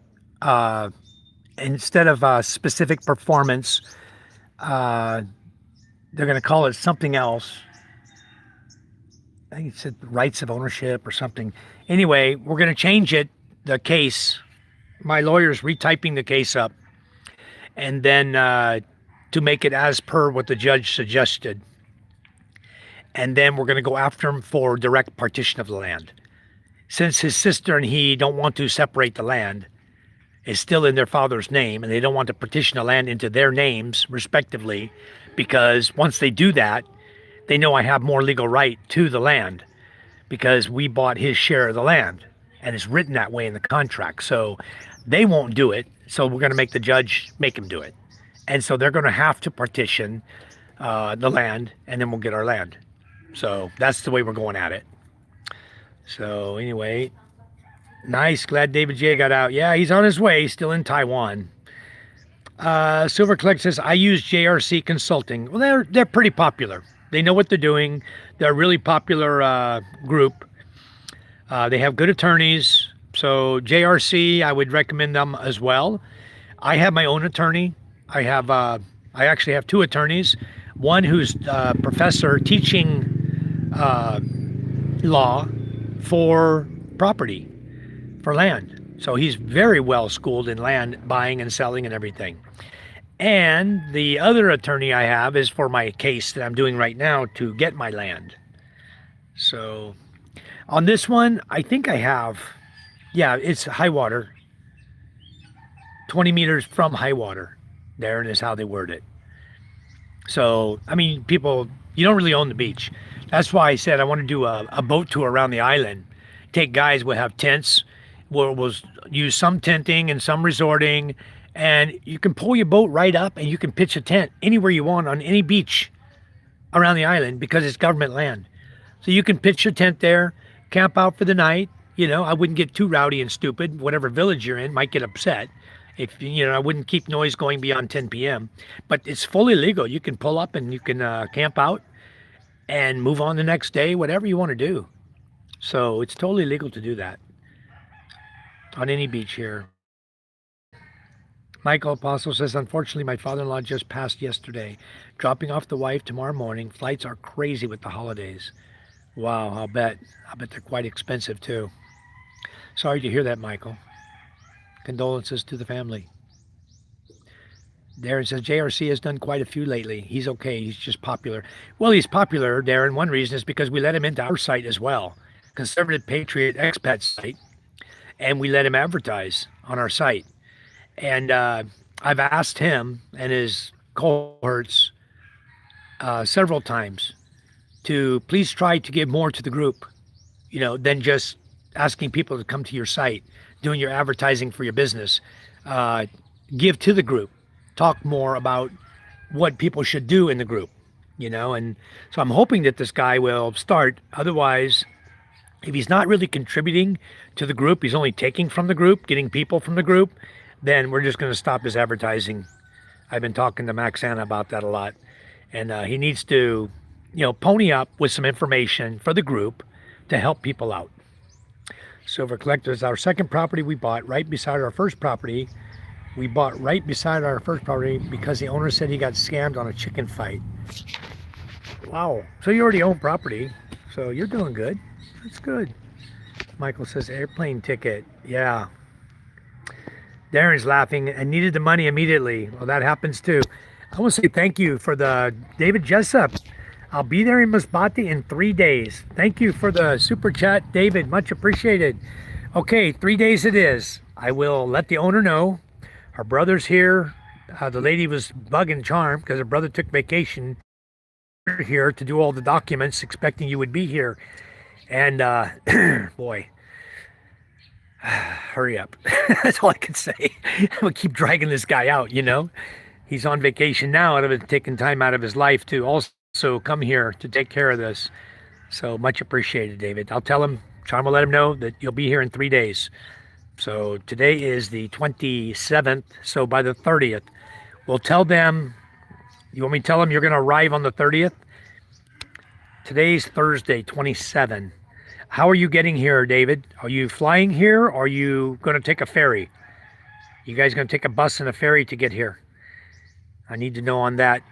instead of specific performance, they're going to call it something else. I think it said rights of ownership or something. Anyway, we're going to change it, the case. My lawyer's retyping the case up. And then to make it as per what the judge suggested. And then we're going to go after him for direct partition of the land. Since his sister and he don't want to separate the land, it's still in their father's name, and they don't want to partition the land into their names, respectively, because once they do that, they know I have more legal right to the land because we bought his share of the land, and it's written that way in the contract. So they won't do it, so we're going to make the judge make him do it. And so they're going to have to partition the land, and then we'll get our land. So that's the way we're going at it. So anyway, nice. Glad David J got out. Yeah, he's on his way. He's still in Taiwan. Silver Collect says, I use JRC Consulting. Well, they're pretty popular. They know what they're doing. They're a really popular group. They have good attorneys. So JRC, I would recommend them as well. I have my own attorney. I actually have two attorneys. One who's a professor teaching law for property, for land. So he's very well schooled in land buying and selling and everything. And the other attorney I have is for my case that I'm doing right now to get my land. So on this one, I think I have, yeah, it's high water, 20 meters from high water. There is how they word it. So, I mean, people, you don't really own the beach. That's why I said I want to do a boat tour around the island. Take guys, we'll have tents. We'll use some tenting and some resorting. And you can pull your boat right up and you can pitch a tent anywhere you want on any beach around the island because it's government land. So you can pitch your tent there, camp out for the night, You know, I wouldn't get too rowdy and stupid. Whatever village you're in might get upset. If you know, I wouldn't keep noise going beyond 10 p.m. But it's fully legal. You can pull up and you can camp out and move on the next day, whatever you want to do. So it's totally legal to do that on any beach here. Michael Apostle says, unfortunately, my father-in-law just passed yesterday. Dropping off the wife tomorrow morning. Flights are crazy with the holidays. Wow, I'll bet. I bet they're quite expensive too. Sorry to hear that, Michael. Condolences to the family. Darren says JRC has done quite a few lately. He's okay. He's just popular. Well, he's popular, Darren. One reason is because we let him into our site as well, Conservative Patriot Expat site, and we let him advertise on our site. And I've asked him and his cohorts several times to please try to give more to the group, you know, than just asking people to come to your site, doing your advertising for your business. Give to the group. Talk more about what people should do in the group, you know. And so I'm hoping that this guy will start. Otherwise, if he's not really contributing to the group, he's only taking from the group, getting people from the group, then we're just going to stop his advertising. I've been talking to Max Anna about that a lot. And he needs to, you know, pony up with some information for the group to help people out. Silver Collectors, our second property we bought right beside our first property. We bought right beside our first property because the owner said he got scammed on a chicken fight. Wow. So you already own property. So you're doing good. That's good. Michael says airplane ticket. Yeah. Darren's laughing and needed the money immediately. Well, that happens too. I want to say thank you for the David Jessup. I'll be there in Masbate in 3 days. Thank you for the super chat, David. Much appreciated. Okay, 3 days it is. I will let the owner know. Her brother's here. The lady was bugging Charm because her brother took vacation here to do all the documents, expecting you would be here. And boy, hurry up. That's all I can say. I'm gonna keep dragging this guy out, you know. He's on vacation now, out of it, taking time out of his life to also come here to take care of this. So much appreciated, David. I'll tell him, Charm will let him know that you'll be here in 3 days. So today is the 27th. So by the 30th, we'll tell them, you want me to tell them you're going to arrive on the 30th? Today's Thursday, 27. How are you getting here, David? Are you flying here or are you going to take a ferry? You guys going to take a bus and a ferry to get here? I need to know on that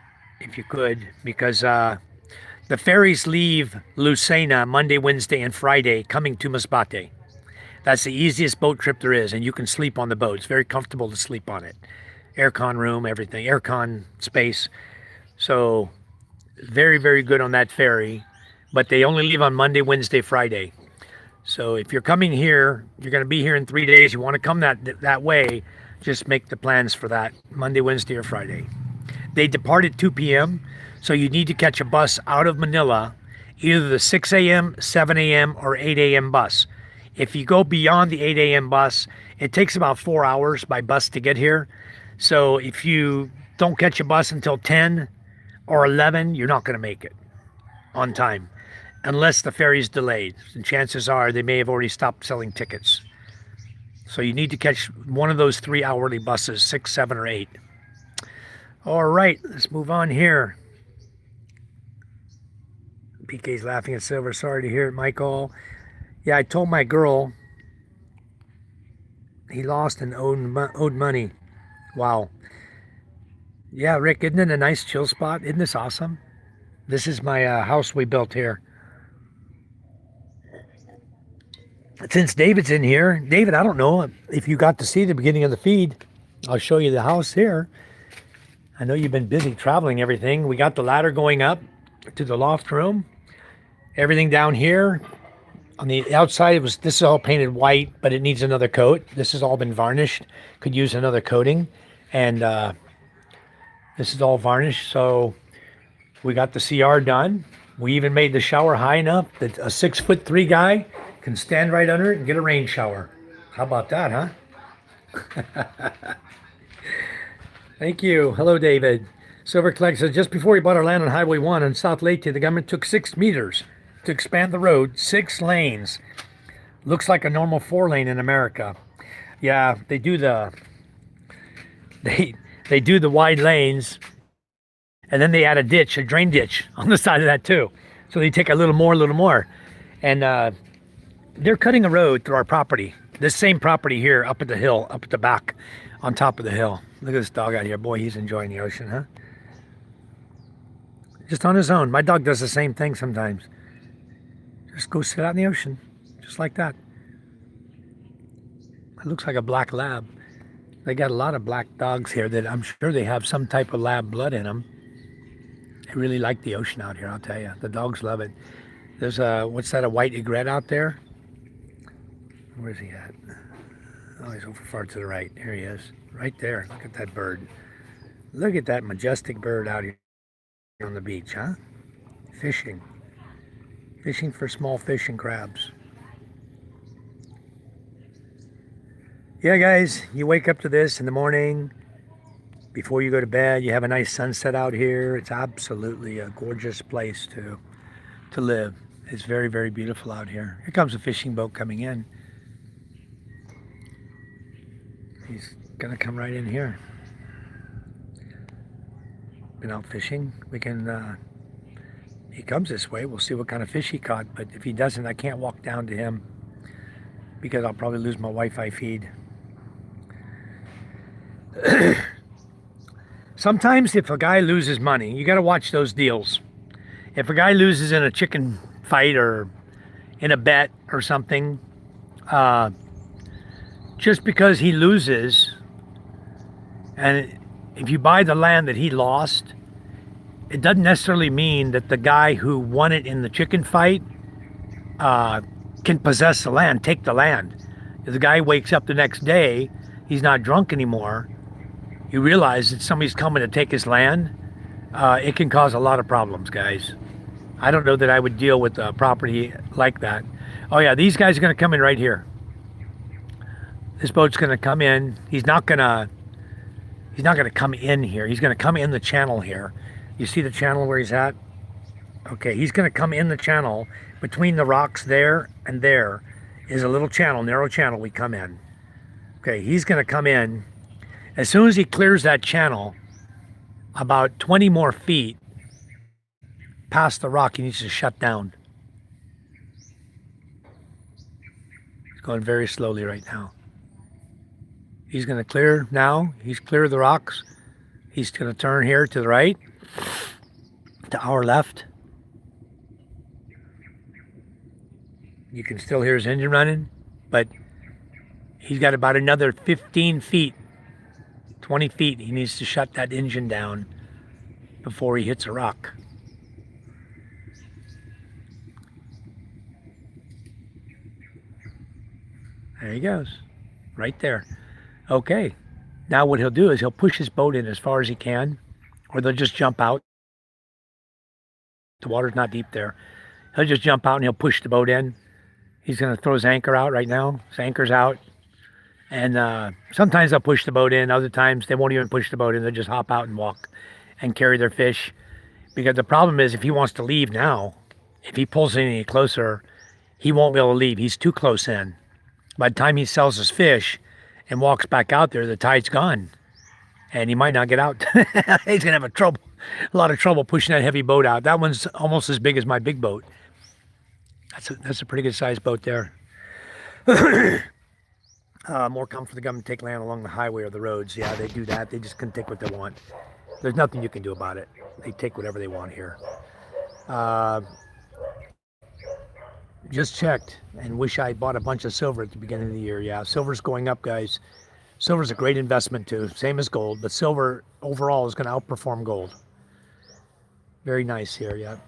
if you could, because the ferries leave Lucena Monday, Wednesday, and Friday coming to Masbate. That's the easiest boat trip there is, and you can sleep on the boat. It's very comfortable to sleep on it. Aircon room, everything, aircon space. So very, very good on that ferry, but they only leave on Monday, Wednesday, Friday. So if you're coming here, you're going to be here in 3 days, you want to come that way, just make the plans for that, Monday, Wednesday, or Friday. They depart at 2 p.m., so you need to catch a bus out of Manila, either the 6 a.m., 7 a.m., or 8 a.m. bus. If you go beyond the 8 a.m. bus, it takes about 4 hours by bus to get here. So if you don't catch a bus until 10 or 11, you're not going to make it on time, unless the ferry's delayed. And chances are they may have already stopped selling tickets. So you need to catch one of those 3 hourly buses, 6, 7, or 8. All right, let's move on here. PK's laughing at Silver. Sorry to hear it, Michael. Yeah, I told my girl he lost and owed money. Wow. Yeah, Rick, isn't it a nice chill spot? Isn't this awesome? This is my house we built here. Since David's in here, David, I don't know if you got to see the beginning of the feed. I'll show you the house here. I know you've been busy traveling everything. We got the ladder going up to the loft room. Everything down here. On the outside, this is all painted white, but it needs another coat. This has all been varnished. Could use another coating. And this is all varnished. So we got the CR done. We even made the shower high enough that a 6'3" guy can stand right under it and get a rain shower. How about that, huh? Thank you. Hello, David. Silver Collector says, just before we bought our land on Highway 1 in South Leyte, the government took 6 meters to expand the road, 6 lanes. Looks like a normal 4 lane in America. Yeah, they they do the wide lanes, and then they add a ditch, a drain ditch on the side of that too. So they take a little more, and they're cutting a road through our property. This same property here, up at the hill, up at the back, on top of the hill. Look at this dog out here. Boy, he's enjoying the ocean, huh? Just on his own. My dog does the same thing sometimes. Just go sit out in the ocean, just like that. It looks like a black lab. They got a lot of black dogs here that I'm sure they have some type of lab blood in them. They really like the ocean out here, I'll tell you. The dogs love it. There's what's that, a white egret out there? Where's he at? Oh, he's over far to the right. Here he is. Right there. Look at that bird. Look at that majestic bird out here on the beach, huh? Fishing. Fishing for small fish and crabs. Yeah, guys, you wake up to this in the morning. Before you go to bed, you have a nice sunset out here. It's absolutely a gorgeous place to live. It's very, very beautiful out here. Here comes a fishing boat coming in. He's gonna come right in here. Been out fishing. We can, he comes this way, we'll see what kind of fish he caught. But if he doesn't, I can't walk down to him because I'll probably lose my Wi-Fi feed. Sometimes if a guy loses money, you got to watch those deals. If a guy loses in a chicken fight or in a bet or something, just because he loses, and if you buy the land that he lost, it doesn't necessarily mean that the guy who won it in the chicken fight can possess the land, take the land. If the guy wakes up the next day, he's not drunk anymore, you realize that somebody's coming to take his land, it can cause a lot of problems, guys. I don't know that I would deal with a property like that. Oh yeah, these guys are gonna come in right here. This boat's gonna come in. He's not gonna come in here. He's gonna come in the channel here. You see the channel where he's at? Okay, he's gonna come in the channel. Between the rocks there and there is a little channel, narrow channel we come in. Okay, he's gonna come in. As soon as he clears that channel, about 20 more feet past the rock, he needs to shut down. He's going very slowly right now. He's going to clear now. He's cleared the rocks. He's going to turn here to the right, to our left. You can still hear his engine running, but he's got about another 15 feet, 20 feet. He needs to shut that engine down before he hits a rock. There he goes, right there. Okay, now what he'll do is he'll push his boat in as far as he can, or they'll just jump out. The water's not deep there. He'll just jump out and he'll push the boat in. He's gonna throw his anchor out right now. His anchor's out. And sometimes they'll push the boat in. Other times they won't even push the boat in. They'll just hop out and walk and carry their fish. Because the problem is if he wants to leave now, if he pulls in any closer, he won't be able to leave. He's too close in. By the time he sells his fish and walks back out there, the tide's gone. And he might not get out. He's going to have a lot of trouble pushing that heavy boat out. That one's almost as big as my big boat. That's a pretty good sized boat there. More common for the government to take land along the highway or the roads. Yeah, they do that. They just can take what they want. There's nothing you can do about it. They take whatever they want here. Just checked and wish I bought a bunch of silver at the beginning of the year. Yeah, silver's going up, guys. Silver's a great investment too, same as gold, but silver overall is going to outperform gold. Very nice here, yeah.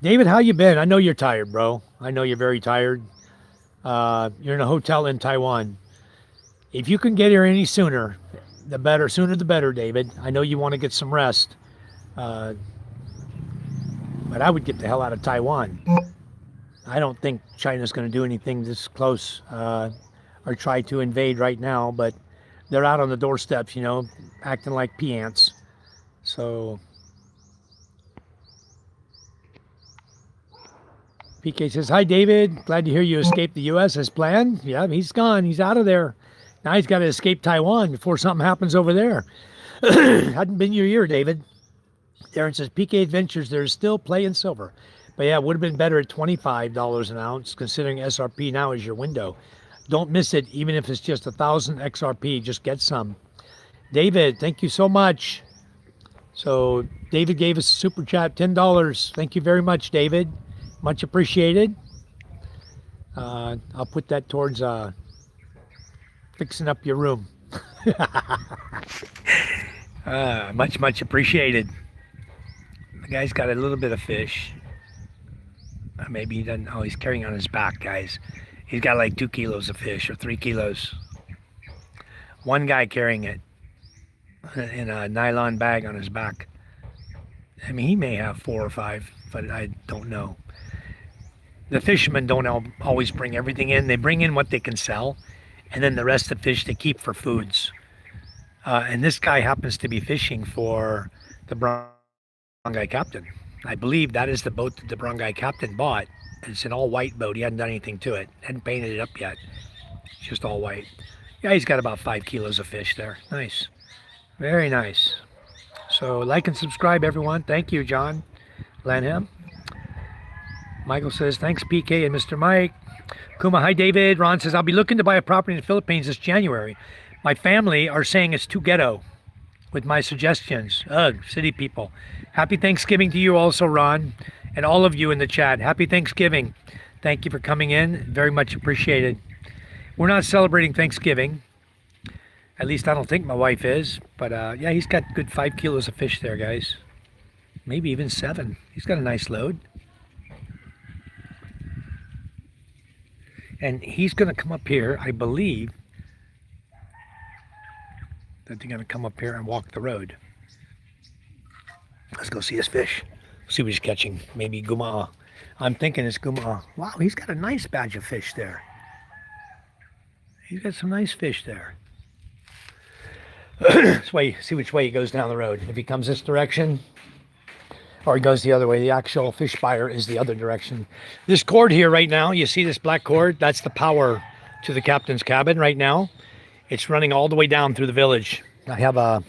David, how you been? I know you're tired, bro. I know you're very tired. You're in a hotel in Taiwan. If you can get here any sooner, the better. Sooner the better, David. I know you want to get some rest. But I would get the hell out of Taiwan. I don't think China's going to do anything this close or try to invade right now, but they're out on the doorsteps, acting like peants. So PK says, hi, David. Glad to hear you escaped the U.S. as planned. Yeah, he's gone. He's out of there. Now he's got to escape Taiwan before something happens over there. Hadn't been your year, David. Darren says, PK Adventures, there's still play in silver. But yeah, it would have been better at $25 an ounce, considering SRP now is your window. Don't miss it, even if it's just 1,000 XRP. Just get some. David, thank you so much. So David gave us a super chat, $10. Thank you very much, David. Much appreciated. I'll put that towards fixing up your room. Much appreciated. The guy's got a little bit of fish. Maybe he doesn't. Oh, he's carrying on his back, guys. He's got like 2 kilos of fish or 3 kilos. One guy carrying it in a nylon bag on his back. I mean, he may have 4 or 5, but I don't know. The fishermen don't always bring everything in. They bring in what they can sell, and then the rest of the fish they keep for foods. And this guy happens to be fishing for the Barangay Captain. I believe that is the boat that the Barangay Captain bought. It's an all-white boat. He hadn't done anything to it. Hadn't painted it up yet. It's just all white. Yeah, he's got about 5 kilos of fish there. Nice. Very nice. So like and subscribe, everyone. Thank you, John Lanham. Michael says, thanks, PK and Mr. Mike. Kuma, hi, David. Ron says, I'll be looking to buy a property in the Philippines this January. My family are saying it's too ghetto with my suggestions. Ugh, city people. Happy Thanksgiving to you also, Ron, and all of you in the chat. Happy Thanksgiving. Thank you for coming in. Very much appreciated. We're not celebrating Thanksgiving. At least I don't think my wife is. But yeah, he's got good 5 kilos of fish there, guys. Maybe even 7. He's got a nice load. And he's going to come up here, I believe, that they're going to come up here and walk the road. Let's go see his fish. See what he's catching. Maybe gumaa. I'm thinking it's gumaa. Wow, he's got a nice batch of fish there. He's got some nice fish there. See which way he goes down the road. If he comes this direction, or he goes the other way, the actual fish buyer is the other direction. This cord here right now, you see this black cord? That's the power to the captain's cabin right now. It's running all the way down through the village. I have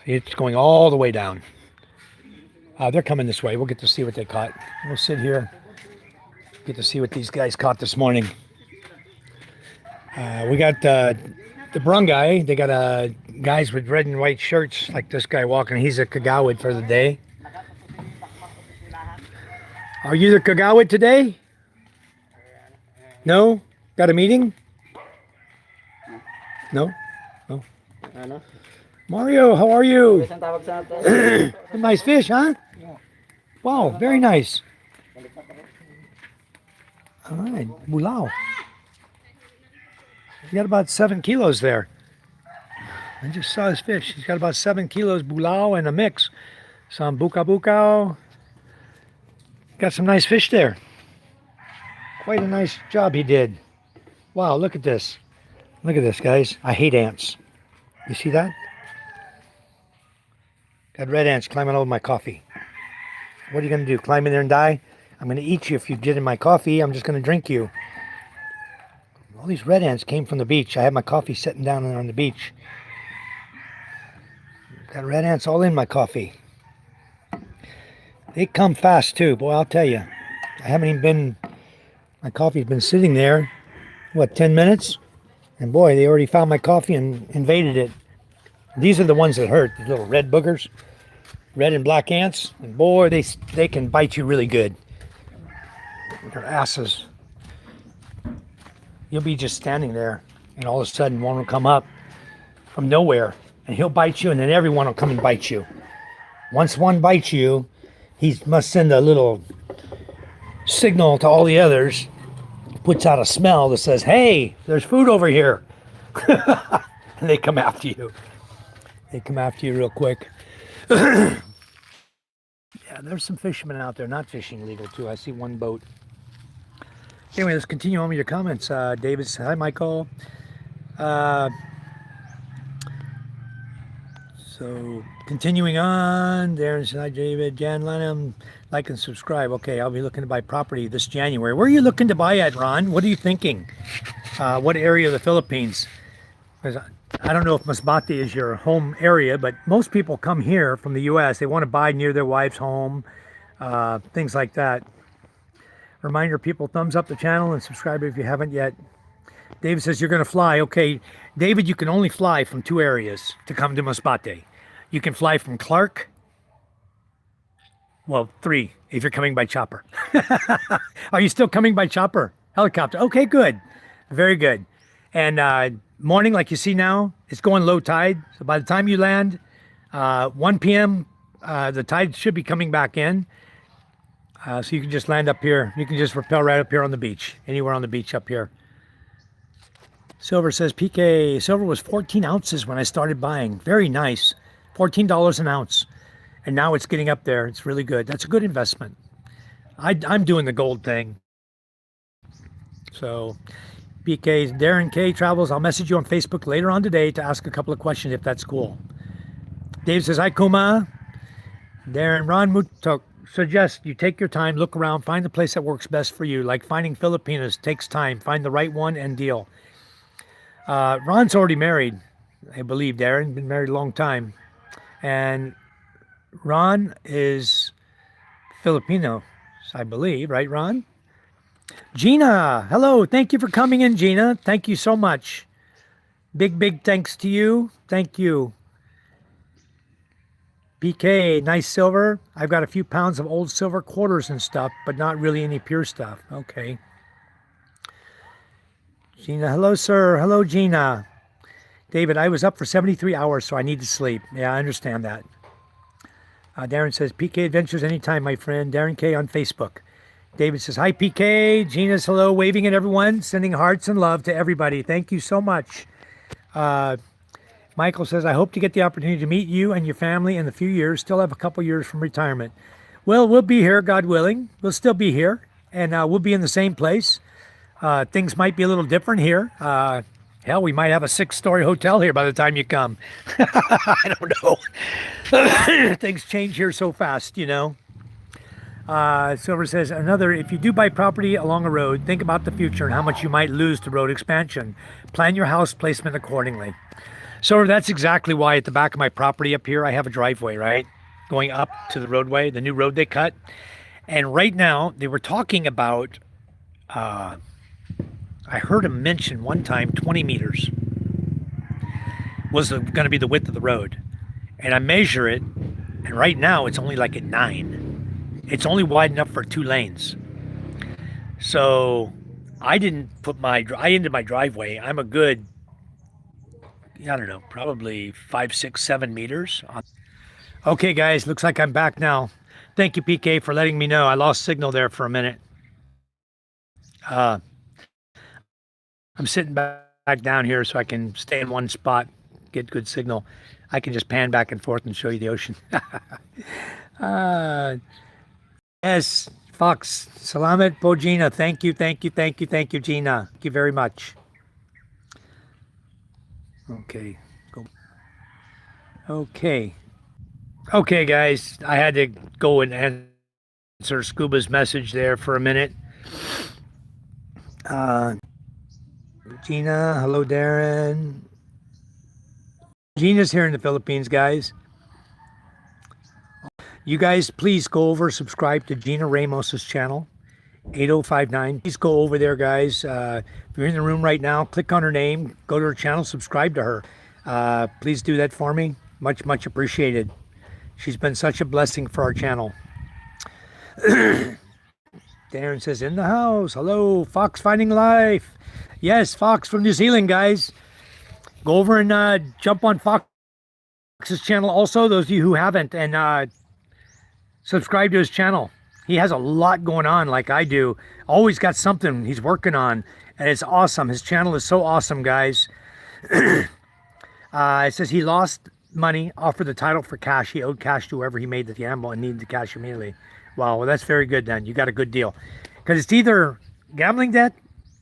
it's going all the way down. They're coming this way. We'll get to see what they caught. We'll sit here, get to see what these guys caught this morning. We got the barangay. They got guys with red and white shirts like this guy walking. He's a kagawad for the day. Are you the kagawad today? No? Got a meeting? No? No? Mario, how are you? Nice fish, huh? Wow, very nice. All right, bulao. He got about 7 kilos there. I just saw his fish. He's got about 7 kilos bulao and a mix. Some buka-bukao. Got some nice fish there. Quite a nice job he did. Wow, look at this. Look at this, guys. I hate ants. You see that? Got red ants climbing over my coffee. What are you going to do? Climb in there and die? I'm going to eat you if you get in my coffee. I'm just going to drink you. All these red ants came from the beach. I had my coffee sitting down there on the beach. Got red ants all in my coffee. They come fast too. Boy, I'll tell you. I haven't even been... My coffee's been sitting there, what, 10 minutes? And boy, they already found my coffee and invaded it. These are the ones that hurt, the little red boogers. Red and black ants. And boy, they can bite you really good. They're asses. You'll be just standing there, and all of a sudden one will come up from nowhere, and he'll bite you, and then everyone will come and bite you. Once one bites you, he must send a little signal to all the others, puts out a smell that says, hey, there's food over here. And they come after you. They come after you real quick. Yeah, there's some fishermen out there not fishing legal too. I see one boat. Anyway, let's continue on with your comments. David says, hi, Michael. So So continuing on, Darren said, hi David, Jan Lenham, like and subscribe. Okay, I'll be looking to buy property this January. Where are you looking to buy at, Ron? What are you thinking? What area of the Philippines? Because I don't know if Masbate is your home area, but most people come here from the U.S. They want to buy near their wife's home, things like that. Reminder, people, thumbs up the channel and subscribe if you haven't yet. David says you're going to fly. Okay, David, you can only fly from 2 areas to come to Masbate. You can fly from Clark. Well, 3 if you're coming by chopper. Are you still coming by chopper? Helicopter. Okay, good. Very good. And morning, like you see now, it's going low tide. So by the time you land, 1 p.m., the tide should be coming back in. So you can just land up here. You can just rappel right up here on the beach, anywhere on the beach up here. Silver says, PK, silver was 14 ounces when I started buying. Very nice. $14 an ounce. And now it's getting up there. It's really good. That's a good investment. I'm doing the gold thing. So, PK, Darren K Travels, I'll message you on Facebook later on today to ask a couple of questions if that's cool. Dave says, hi, Kuma. Darren, Ron Mutok suggests you take your time, look around, find the place that works best for you. Like finding Filipinos takes time. Find the right one and deal. Ron's already married, I believe, Darren. Been married a long time. And Ron is Filipino, I believe, right, Ron? Gina, hello. Thank you for coming in, Gina. Thank you so much. Big thanks to you. Thank you. PK, nice silver. I've got a few pounds of old silver quarters and stuff, but not really any pure stuff. Okay. Gina, hello, sir. Hello, Gina. David, I was up for 73 hours, so I need to sleep. Yeah, I understand that. Darren says, PK Adventures anytime, my friend. Darren K on Facebook. David says, hi, PK. Gina's hello, waving at everyone, sending hearts and love to everybody. Thank you so much. Michael says, I hope to get the opportunity to meet you and your family in a few years. Still have a couple years from retirement. Well, we'll be here, God willing. We'll still be here, and we'll be in the same place. Things might be a little different here. Hell, we might have a 6-story hotel here by the time you come. I don't know. Things change here so fast, you know. Silver says, if you do buy property along a road, think about the future and how much you might lose to road expansion. Plan your house placement accordingly. So that's exactly why at the back of my property up here, I have a driveway, right? Going up to the roadway, the new road they cut. And right now, they were talking about, I heard him mention one time 20 meters was going to be the width of the road. And I measure it, and right now it's only like at 9. It's only wide enough for 2 lanes. So I ended my driveway. I'm a good, I don't know, probably 5, 6, 7 meters. Okay, guys, looks like I'm back now. Thank you, PK, for letting me know. I lost signal there for a minute. I'm sitting back down here so I can stay in one spot, get good signal. I can just pan back and forth and show you the ocean. Yes, Fox. Salamat po, Gina. Thank you, Gina. Thank you very much. Okay. Go. Okay, guys. I had to go and answer Scuba's message there for a minute. Gina, hello, Darren. Gina's here in the Philippines, guys. You guys, please go over, subscribe to Gina Ramos's channel, 8059. Please go over there, guys. If you're in the room right now, click on her name, go to her channel, subscribe to her. Please do that for me. Much appreciated. She's been such a blessing for our channel. Darren says, in the house. Hello, Fox Finding Life. Yes, Fox from New Zealand, guys. Go over and jump on Fox's channel also, those of you who haven't, and subscribe to his channel. He has a lot going on like I do. Always got something he's working on, and it's awesome. His channel is so awesome, guys. It says he lost money, offered the title for cash. He owed cash to whoever he made the gamble and needed the cash immediately. Wow, well, that's very good then. You got a good deal. Because it's either gambling debt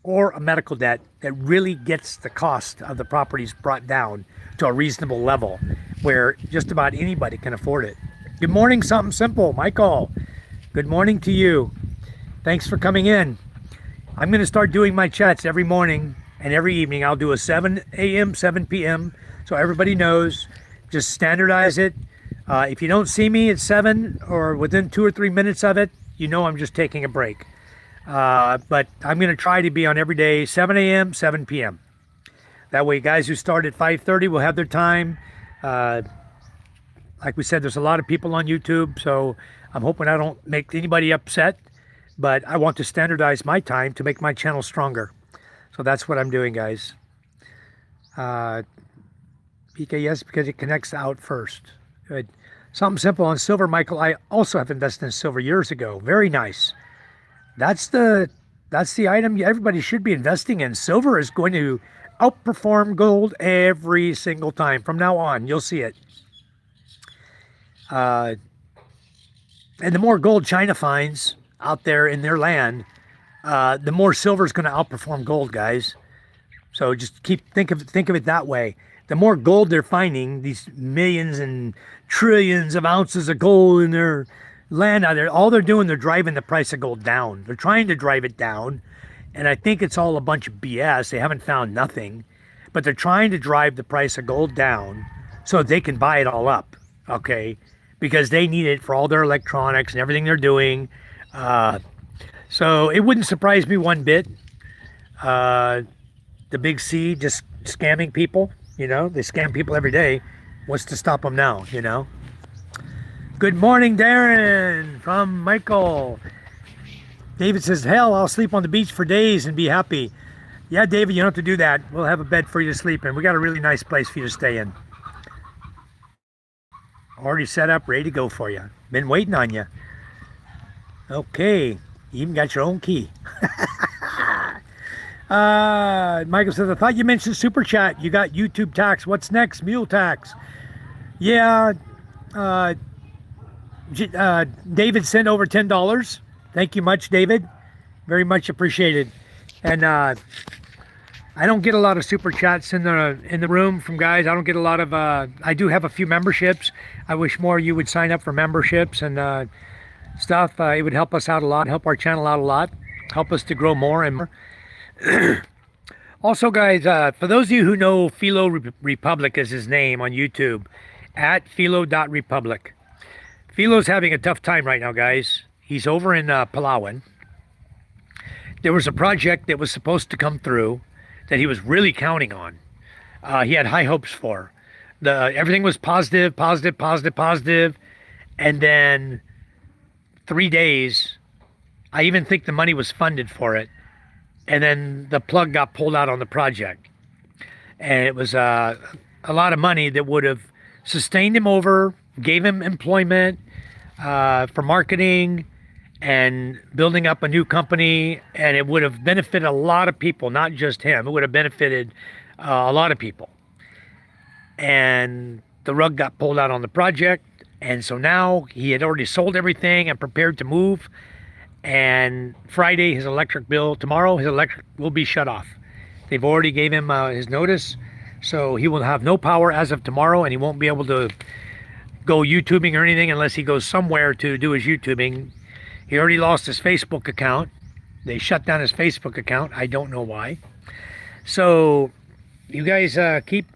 or a medical debt that really gets the cost of the properties brought down to a reasonable level where just about anybody can afford it. Good morning, something simple, Michael. Good morning to you. Thanks for coming in. I'm going to start doing my chats every morning and every evening. I'll do a 7 a.m., 7 p.m. so everybody knows. Just standardize it. If you don't see me at 7 or within 2 or 3 minutes of it, you know I'm just taking a break. But I'm going to try to be on every day, 7 a.m., 7 p.m. That way, guys who start at 5:30 will have their time. Like we said, there's a lot of people on YouTube, so I'm hoping I don't make anybody upset. But I want to standardize my time to make my channel stronger. So that's what I'm doing, guys. PK, yes, because it connects out first. Good. Something simple on silver, Michael. I also have invested in silver years ago. Very nice. That's the item everybody should be investing in. Silver is going to outperform gold every single time. From now on, you'll see it. And the more gold China finds out there in their land, the more silver is going to outperform gold, guys. So just think of it that way. The more gold they're finding, these millions and trillions of ounces of gold in their land out there, all they're doing, they're driving the price of gold down. They're trying to drive it down, and I think it's all a bunch of BS. They haven't found nothing, but they're trying to drive the price of gold down so they can buy it all up, okay? Because they need it for all their electronics and everything they're doing. So it wouldn't surprise me one bit. The big C just scamming people, you know, they scam people every day. What's to stop them now, you know? Good morning, Darren from Michael. David says, hell, I'll sleep on the beach for days and be happy. Yeah, David, you don't have to do that. We'll have a bed for you to sleep in. We got a really nice place for you to stay in. Already set up, ready to go for you. Been waiting on you. Okay, you even got your own key. Michael says, I thought you mentioned Super Chat. You got YouTube tax. What's next? Mule tax. Yeah. David sent over $10. Thank you much, David. Very much appreciated. And I don't get a lot of super chats in the room from guys. I don't get a lot of. I do have a few memberships. I wish more of you would sign up for memberships and stuff. It would help us out a lot, help our channel out a lot, help us to grow more and more. Also, guys, for those of you who know Philo Republic is his name on YouTube, at philo.republic. Philo's having a tough time right now, guys. He's over in Palawan. There was a project that was supposed to come through that he was really counting on. He had high hopes for. Everything was positive, and then 3 days, I even think the money was funded for it, and then the plug got pulled out on the project. And it was a lot of money that would have sustained him over, gave him employment for marketing and building up a new company, and it would have benefited a lot of people, not just him. It would have benefited a lot of people. And the rug got pulled out on the project, and so now he had already sold everything and prepared to move. And Friday, his electric bill, tomorrow, his electric will be shut off. They've already gave him his notice, so he will have no power as of tomorrow, and he won't be able to go YouTubing or anything unless he goes somewhere to do his YouTubing. He already lost his Facebook account. They shut down his Facebook account. I don't know why. So you guys keep,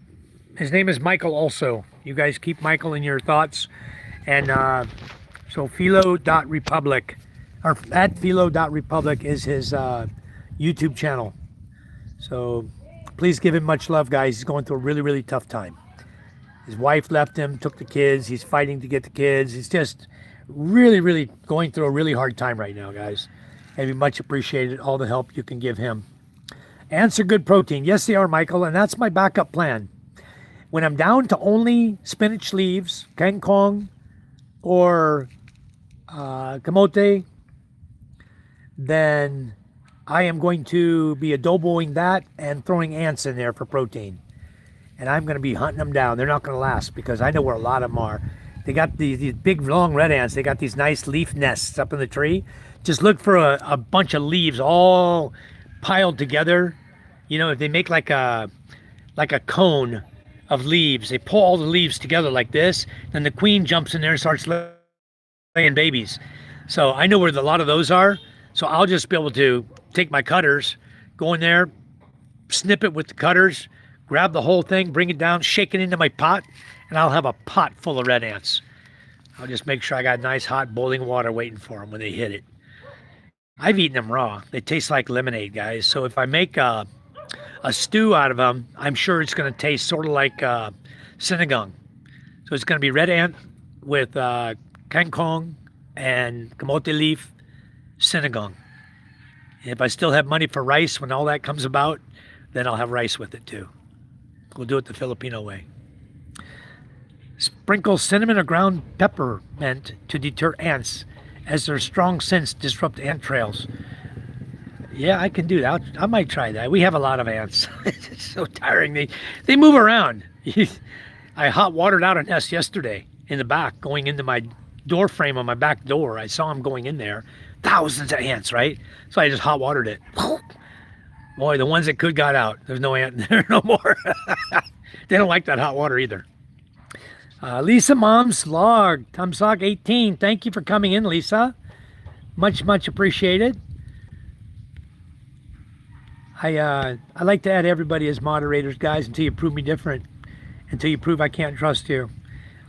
his name is Michael also. You guys keep Michael in your thoughts. And so philo.republic, or at philo.republic is his YouTube channel. So please give him much love, guys. He's going through a really, really tough time. His wife left him, took the kids. He's fighting to get the kids. He's just really, really going through a really hard time right now, guys. And we much appreciated all the help you can give him. Ants are good protein. Yes, they are, Michael, and that's my backup plan. When I'm down to only spinach leaves, kangkong, or kamote, then I am going to be adoboing that and throwing ants in there for protein. And I'm going to be hunting them down. They're not going to last because I know where a lot of them are. They got these big, long red ants. They got these nice leaf nests up in the tree. Just look for a bunch of leaves all piled together. You know, if they make like a cone, of leaves. They pull all the leaves together like this. Then the queen jumps in there and starts laying babies. So I know where a lot of those are. So I'll just be able to take my cutters, go in there, snip it with the cutters, grab the whole thing, bring it down, shake it into my pot, and I'll have a pot full of red ants. I'll just make sure I got nice hot boiling water waiting for them when they hit it. I've eaten them raw. They taste like lemonade, guys. So if I make a stew out of them, I'm sure it's going to taste sort of like sinigang. So it's going to be red ant with kangkong and kamote leaf sinigang. And if I still have money for rice when all that comes about, then I'll have rice with it too. We'll do it the Filipino way. Sprinkle cinnamon or ground peppermint to deter ants, as their strong scents disrupt ant trails. Yeah, I can do that. I might try that. We have a lot of ants. It's so tiring. They move around. I hot watered out a nest yesterday in the back, going into my door frame on my back door. I saw them going in there. Thousands of ants, right? So I just hot watered it. Boy, the ones that could got out. There's no ant in there no more. They don't like that hot water either. Lisa Mom's Log, Tumsock 18. Thank you for coming in, Lisa. Much, much appreciated. I like to add everybody as moderators, guys, until you prove me different. Until you prove I can't trust you.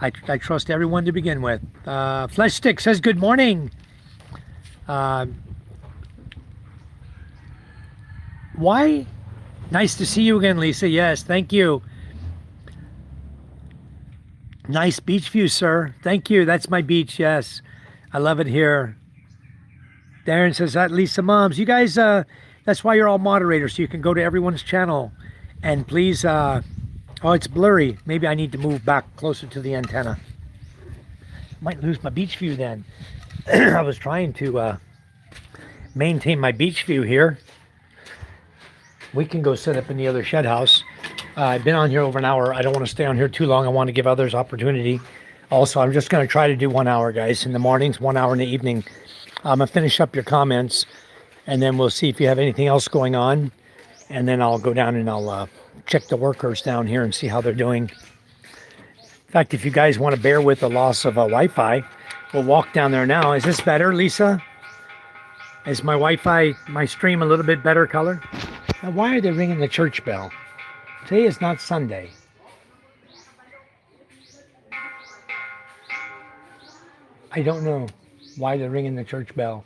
I trust everyone to begin with. Flesh Stick says good morning. Why? Nice to see you again, Lisa. Yes, thank you. Nice beach view, sir. Thank you. That's my beach, yes. I love it here. Darren says that, Lisa Moms. You guys, that's why you're all moderators, so you can go to everyone's channel. And please, oh, it's blurry. Maybe I need to move back closer to the antenna. Might lose my beach view then. I was trying to maintain my beach view here. We can go sit up in the other shed house. I've been on here over an hour. I don't want to stay on here too long. I want to give others opportunity. Also, I'm just going to try to do 1 hour, guys, in the mornings, 1 hour in the evening. I'm going to finish up your comments, and then we'll see if you have anything else going on. And then I'll go down and I'll check the workers down here and see how they're doing. In fact, if you guys want to bear with the loss of Wi-Fi, we'll walk down there now. Is this better, Lisa? Is my Wi-Fi, my stream a little bit better color? Now, why are they ringing the church bell? Today is not Sunday. I don't know why they're ringing the church bell.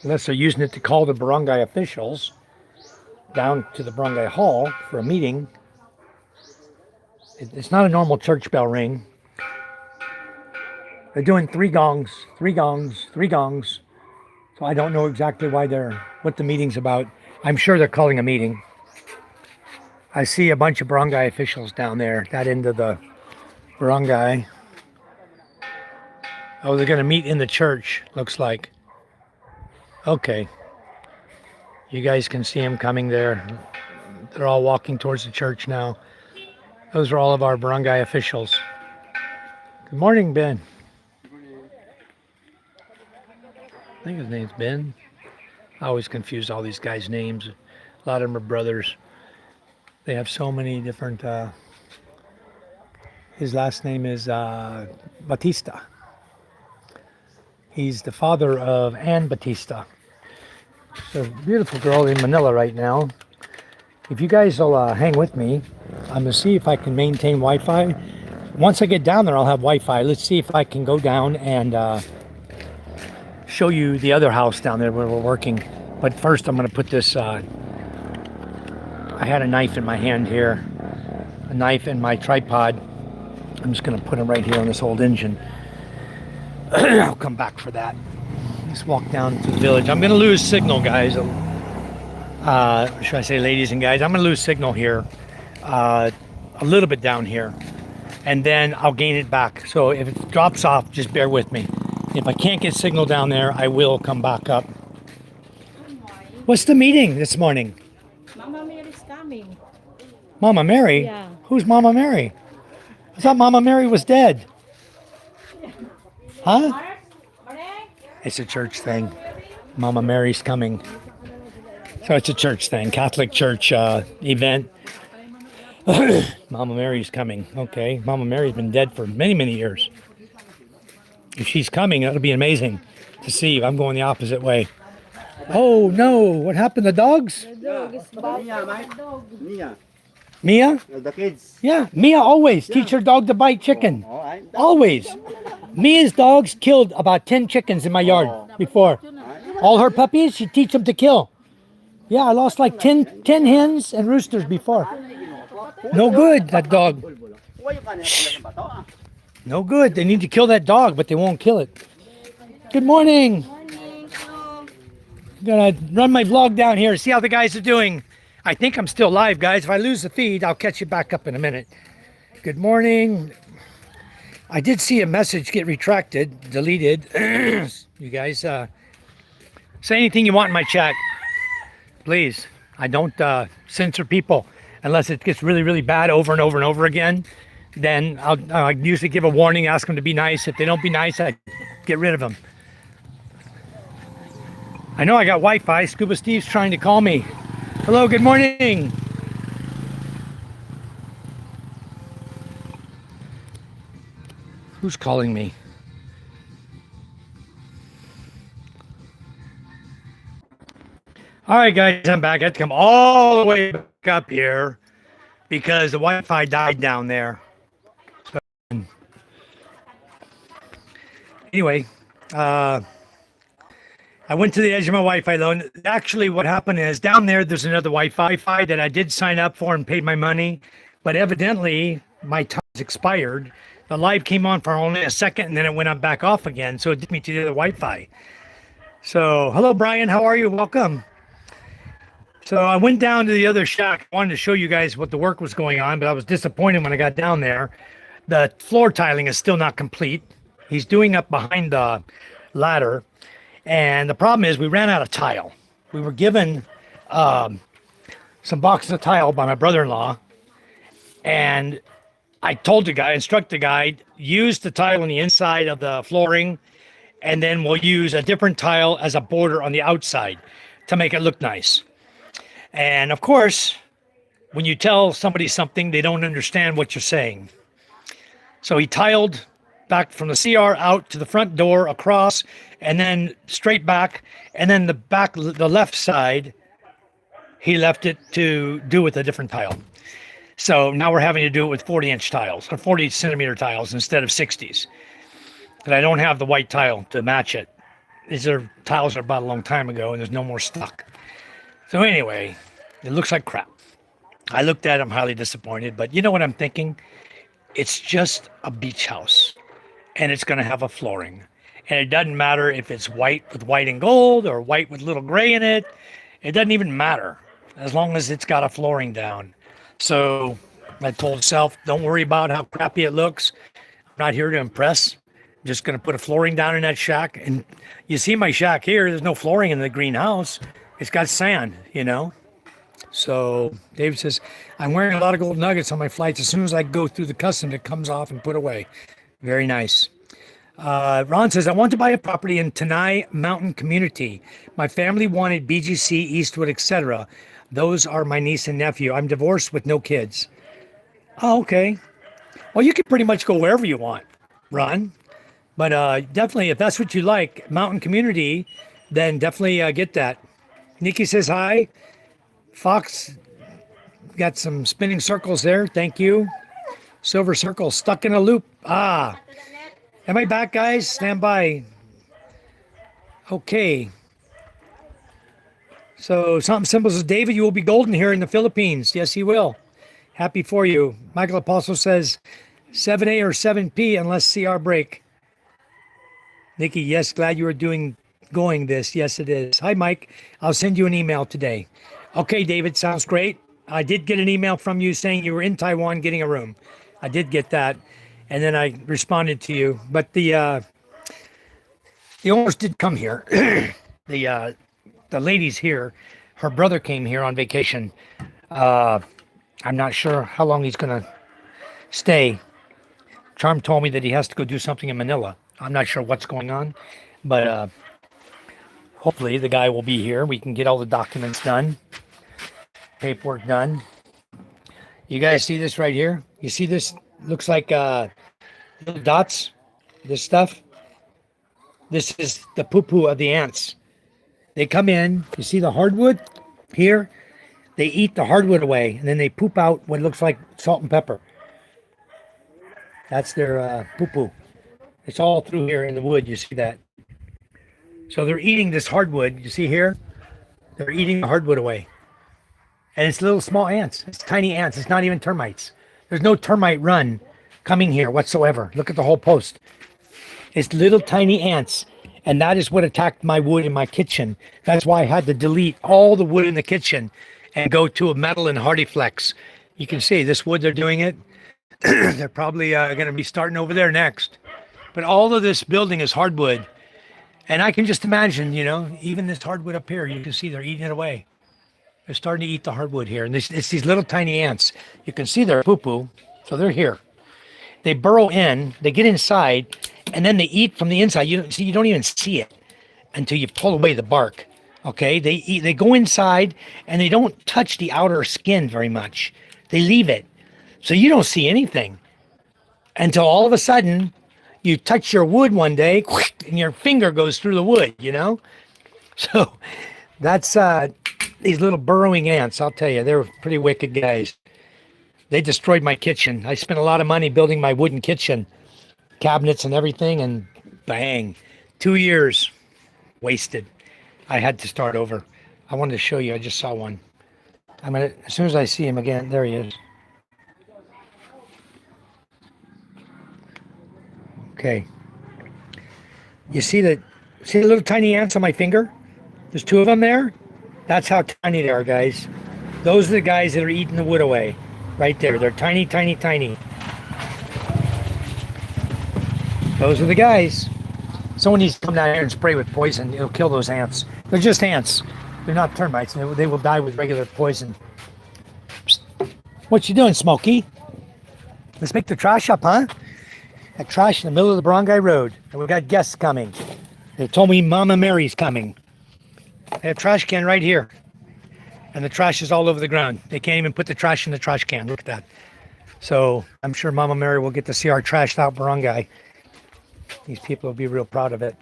Unless they're using it to call the barangay officials down to the barangay hall for a meeting. It's not a normal church bell ring. They're doing three gongs, three gongs, three gongs. So I don't know exactly what the meeting's about. I'm sure they're calling a meeting. I see a bunch of barangay officials down there, that end of the barangay. Oh, they're going to meet in the church, looks like. Okay. You guys can see them coming there. They're all walking towards the church now. Those are all of our barangay officials. Good morning, Ben. I think his name's Ben. I always confuse all these guys' names. A lot of them are brothers. They have so many different... his last name is Batista. He's the father of Ann Batista. She's a beautiful girl in Manila right now. If you guys will hang with me, I'm going to see if I can maintain Wi-Fi. Once I get down there, I'll have Wi-Fi. Let's see if I can go down and show you the other house down there where we're working. But first, I'm going to put this... I had a knife in my hand here. A knife and my tripod. I'm just going to put them right here on this old engine. I'll come back for that. Let's walk down to the village. I'm going to lose signal, guys. Should I say ladies and guys? I'm going to lose signal here. A little bit down here. And then I'll gain it back. So if it drops off, just bear with me. If I can't get signal down there, I will come back up. What's the meeting this morning? Mama Mary's coming. Mama Mary? Yeah. Who's Mama Mary? I thought Mama Mary was dead. Huh? It's a church thing. Mama Mary's coming. So it's a church thing, Catholic church event. Mama Mary's coming. Okay. Mama Mary's been dead for many, many years. If she's coming, that'll be amazing to see. I'm going the opposite way. Oh, no. What happened? The dogs? Mia, Mike. Mia. Mia? The kids. Yeah. Mia always teach her dog to bite chicken. All right. Always. Mia's dogs killed about 10 chickens in my yard before. All her puppies, she teach them to kill. Yeah, I lost like 10 hens and roosters before. No good, that dog. No good. They need to kill that dog, but they won't kill it. Good morning. I'm gonna run my vlog down here, see how the guys are doing. I think I'm still live, guys. If I lose the feed, I'll catch you back up in a minute. Good morning. I did see a message get retracted, deleted. You guys, say anything you want in my chat, please. I don't censor people unless it gets really, really bad over and over and over again. Then I usually give a warning, ask them to be nice. If they don't be nice, I get rid of them. I know I got Wi-Fi. Scuba Steve's trying to call me. Hello, good morning. Who's calling me? All right, guys, I'm back. I had to come all the way back up here because the Wi-Fi died down there. So, anyway, I went to the edge of my Wi-Fi loan. Actually, what happened is down there's another Wi-Fi that I did sign up for and paid my money, but evidently my time's expired. The live came on for only a second and then it went on back off again. So it took me to the other Wi-Fi. So, hello, Brian. How are you? Welcome. So I went down to the other shack. I wanted to show you guys what the work was going on, but I was disappointed when I got down there. The floor tiling is still not complete. He's doing up behind the ladder. And the problem is we ran out of tile. We were given some boxes of tile by my brother-in-law. And I told the guy, instruct the guy, use the tile on the inside of the flooring, and then we'll use a different tile as a border on the outside to make it look nice. And of course, when you tell somebody something, they don't understand what you're saying. So he tiled back from the CR out to the front door, across, and then straight back. And then the left side, he left it to do with a different tile. So now we're having to do it with 40-inch tiles or 40-centimeter tiles instead of 60s. But I don't have the white tile to match it. These are tiles I bought a long time ago, and there's no more stock. So anyway, it looks like crap. I looked at it, I'm highly disappointed, but you know what I'm thinking? It's just a beach house, and it's going to have a flooring. And it doesn't matter if it's white with white and gold or white with little gray in it. It doesn't even matter as long as it's got a flooring down. So I told myself, don't worry about how crappy it looks. I'm not here to impress. I'm just going to put a flooring down in that shack. And you see my shack here, there's no flooring in the greenhouse. It's got sand, you know. So Dave says, I'm wearing a lot of gold nuggets on my flights. As soon as I go through the custom, it comes off and put away. Very nice. Ron says, I want to buy a property in Tanai Mountain Community. My family wanted BGC, Eastwood, etc. Those are my niece and nephew. I'm divorced with no kids. Oh, okay. Well, you can pretty much go wherever you want, Ron. But definitely, if that's what you like, Mountain Community, then definitely get that. Nikki says hi. Fox got some spinning circles there. Thank you. Silver circle stuck in a loop. Ah. Am I back, guys? Stand by. Okay. So something simple says, David, you will be golden here in the Philippines. Yes, he will. Happy for you. Michael Apostle says 7A or 7P unless CR break. Nikki, yes, glad you are going this. Yes, it is. Hi, Mike. I'll send you an email today. Okay, David, sounds great. I did get an email from you saying you were in Taiwan getting a room. I did get that. And then I responded to you. But the owners did come here. The ladies here, her brother came here on vacation. I'm not sure how long he's going to stay. Charm told me that he has to go do something in Manila. I'm not sure what's going on, but hopefully the guy will be here. We can get all the documents done, paperwork done. You guys see this right here? You see this? Looks like little dots. This stuff. This is the poo-poo of the ants. They come in. You see the hardwood here? They eat the hardwood away, and then they poop out what looks like salt and pepper. That's their poo-poo. It's all through here in the wood. You see that? So they're eating this hardwood. You see here? They're eating the hardwood away. And it's little small ants. It's tiny ants. It's not even termites. There's no termite run coming here whatsoever. Look at the whole post. It's little tiny ants. And that is what attacked my wood in my kitchen. That's why I had to delete all the wood in the kitchen and go to a metal and HardieFlex. You can see this wood, they're doing it. They're probably going to be starting over there next. But all of this building is hardwood. And I can just imagine, you know, even this hardwood up here, you can see they're eating it away. They're starting to eat the hardwood here. And it's these little tiny ants. You can see their poo-poo. So they're here. They burrow in, they get inside, and then they eat from the inside. You don't even see it until you pull away the bark. Okay, they go inside and they don't touch the outer skin very much. They leave it. So you don't see anything until all of a sudden you touch your wood one day and your finger goes through the wood, you know? So that's these little burrowing ants, I'll tell you, they're pretty wicked guys. They destroyed my kitchen. I spent a lot of money building my wooden kitchen, cabinets and everything, and bang, 2 years wasted. I had to start over. I wanted to show you. I just saw one. I'm gonna, as soon as I see him again, there he is. Okay. You see the little tiny ants on my finger? There's 2 of them there. That's how tiny they are, guys. Those are the guys that are eating the wood away. Right there. They're tiny, tiny, tiny. Those are the guys. Someone needs to come down here and spray with poison. It'll kill those ants. They're just ants. They're not termites. They will die with regular poison. Psst. What you doing, Smokey? Let's make the trash up, huh? That trash in the middle of the Barangay Road. And we've got guests coming. They told me Mama Mary's coming. They have a trash can right here. And the trash is all over the ground. They can't even put the trash in the trash can. Look at that. So I'm sure Mama Mary will get to see our trashed out barangay. These people will be real proud of it.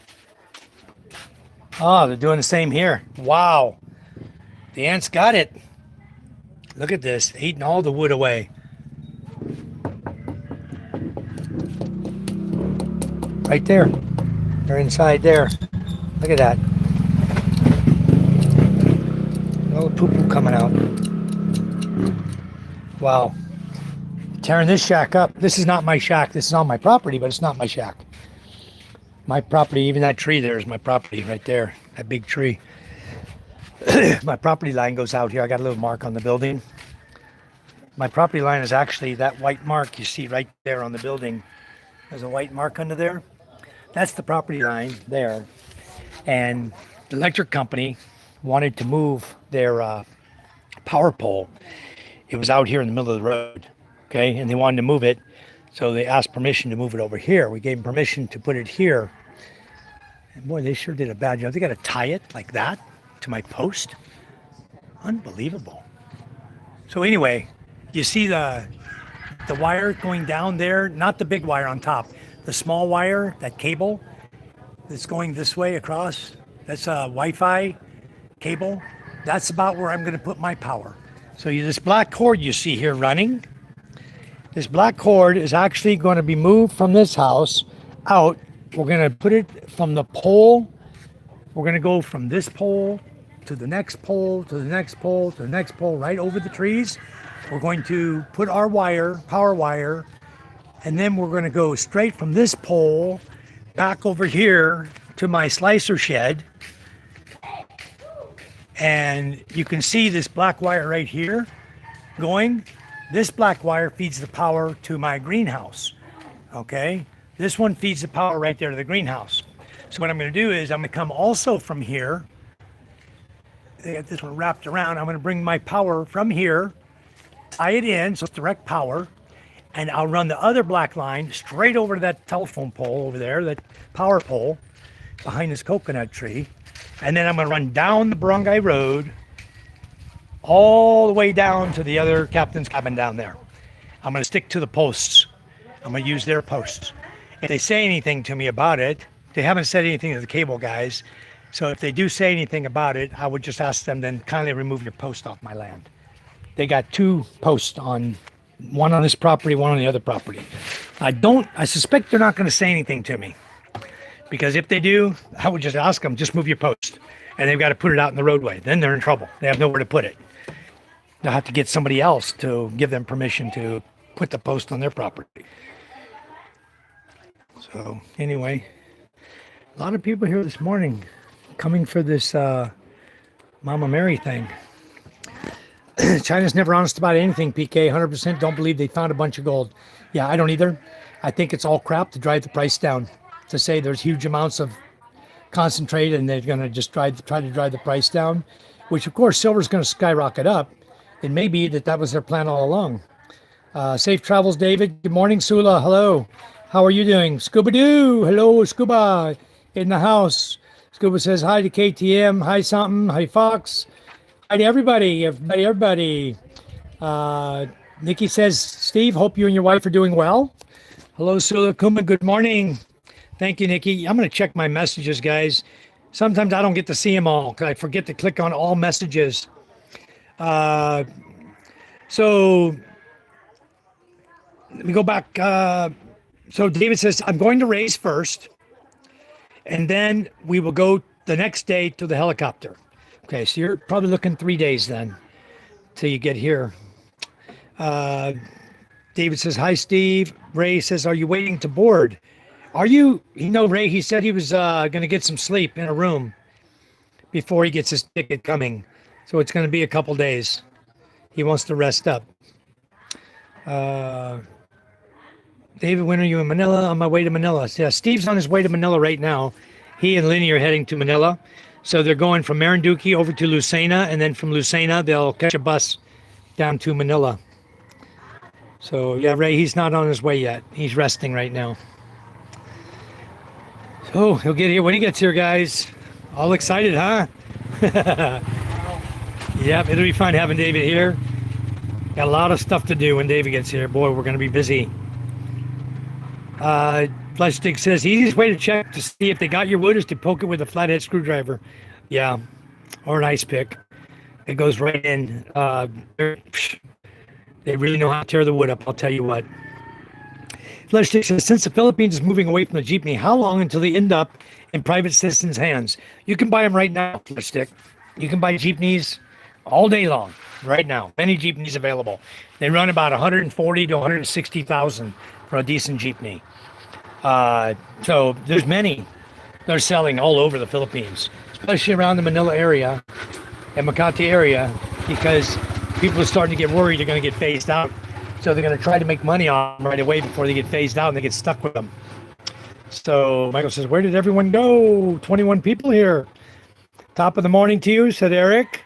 Oh, they're doing the same here. Wow. The ants got it. Look at this. Eating all the wood away. Right there. They're inside there. Look at that. All the poo-poo coming out. Wow. Tearing this shack up. This is not my shack. This is on my property, but it's not my shack. My property, even that tree there is my property right there. That big tree. My property line goes out here. I got a little mark on the building. My property line is actually that white mark you see right there on the building. There's a white mark under there. That's the property line there. And the electric company wanted to move their power pole. It was out here in the middle of the road, okay? And they wanted to move it, so they asked permission to move it over here. We gave them permission to put it here. And boy, they sure did a bad job. They got to tie it like that to my post. Unbelievable. So anyway, you see the wire going down there, not the big wire on top, the small wire, that cable that's going this way across. That's a Wi-Fi cable. That's about where I'm going to put my power. So this black cord you see here running, this black cord is actually going to be moved from this house out. We're going to put it from the pole. We're going to go from this pole to the next pole, to the next pole, to the next pole, right over the trees. We're going to put our wire, power wire, and then we're going to go straight from this pole back over here to my slicer shed. And you can see this black wire right here going. This black wire feeds the power to my greenhouse. Okay, this one feeds the power right there to the greenhouse. So what I'm going to do is I'm going to come also from here. They got this one wrapped around. I'm going to bring my power from here, tie it in so it's direct power, and I'll run the other black line straight over to that telephone pole over there, that power pole behind this coconut tree. And then I'm going to run down the Barangay Road all the way down to the other captain's cabin down there. I'm going to stick to the posts. I'm going to use their posts. If they say anything to me about it, they haven't said anything to the cable guys. So if they do say anything about it, I would just ask them, then kindly remove your post off my land. They got 2 posts on, one on this property, one on the other property. I suspect they're not going to say anything to me, because if they do, I would just ask them, just move your post. And they've got to put it out in the roadway. Then they're in trouble. They have nowhere to put it. They'll have to get somebody else to give them permission to put the post on their property. So anyway, a lot of people here this morning coming for this Mama Mary thing. China's never honest about anything, PK. 100% don't believe they found a bunch of gold. Yeah, I don't either. I think it's all crap to drive the price down, to say there's huge amounts of concentrate and they're going to just try to drive the price down, which of course silver's going to skyrocket up. It may be that was their plan all along. Safe travels, David. Good morning, Sula. Hello. How are you doing? Scuba Doo. Hello, Scuba in the house. Scuba says hi to KTM. Hi, something. Hi, Fox. Hi to everybody. Nikki says, Steve, hope you and your wife are doing well. Hello, Sula Kuma. Good morning. Thank you, Nikki. I'm going to check my messages, guys. Sometimes I don't get to see them all because I forget to click on all messages. So let me go back. So David says, I'm going to race first, and then we will go the next day to the helicopter. Okay, so you're probably looking 3 days then till you get here. David says, hi, Steve. Ray says, are you waiting to board? Are you, Ray, he said he was going to get some sleep in a room before he gets his ticket coming. So it's going to be a couple days. He wants to rest up. David, when are you in Manila? On my way to Manila. Yeah, Steve's on his way to Manila right now. He and Lenny are heading to Manila. So they're going from Marinduque over to Lucena, and then from Lucena, they'll catch a bus down to Manila. So, yeah, Ray, he's not on his way yet. He's resting right now. So he'll get here when he gets here, guys. All excited, huh? Yep, it'll be fun having David here. Got a lot of stuff to do when David gets here. Boy, we're going to be busy. Plastic says, the easiest way to check to see if they got your wood is to poke it with a flathead screwdriver. Yeah, or an ice pick. It goes right in. They really know how to tear the wood up, I'll tell you what. Plastic says, since the Philippines is moving away from the jeepney, how long until they end up in private citizens' hands? You can buy them right now, Plastic. You can buy jeepneys all day long, right now. Many jeepneys available. They run about 140 to 160,000 for a decent jeepney. So there's many. They're selling all over the Philippines, especially around the Manila area and Makati area, because people are starting to get worried they're going to get phased out. So they're going to try to make money on them right away before they get phased out and they get stuck with them. So Michael says, where did everyone go? 21 people here. Top of the morning to you, said Eric.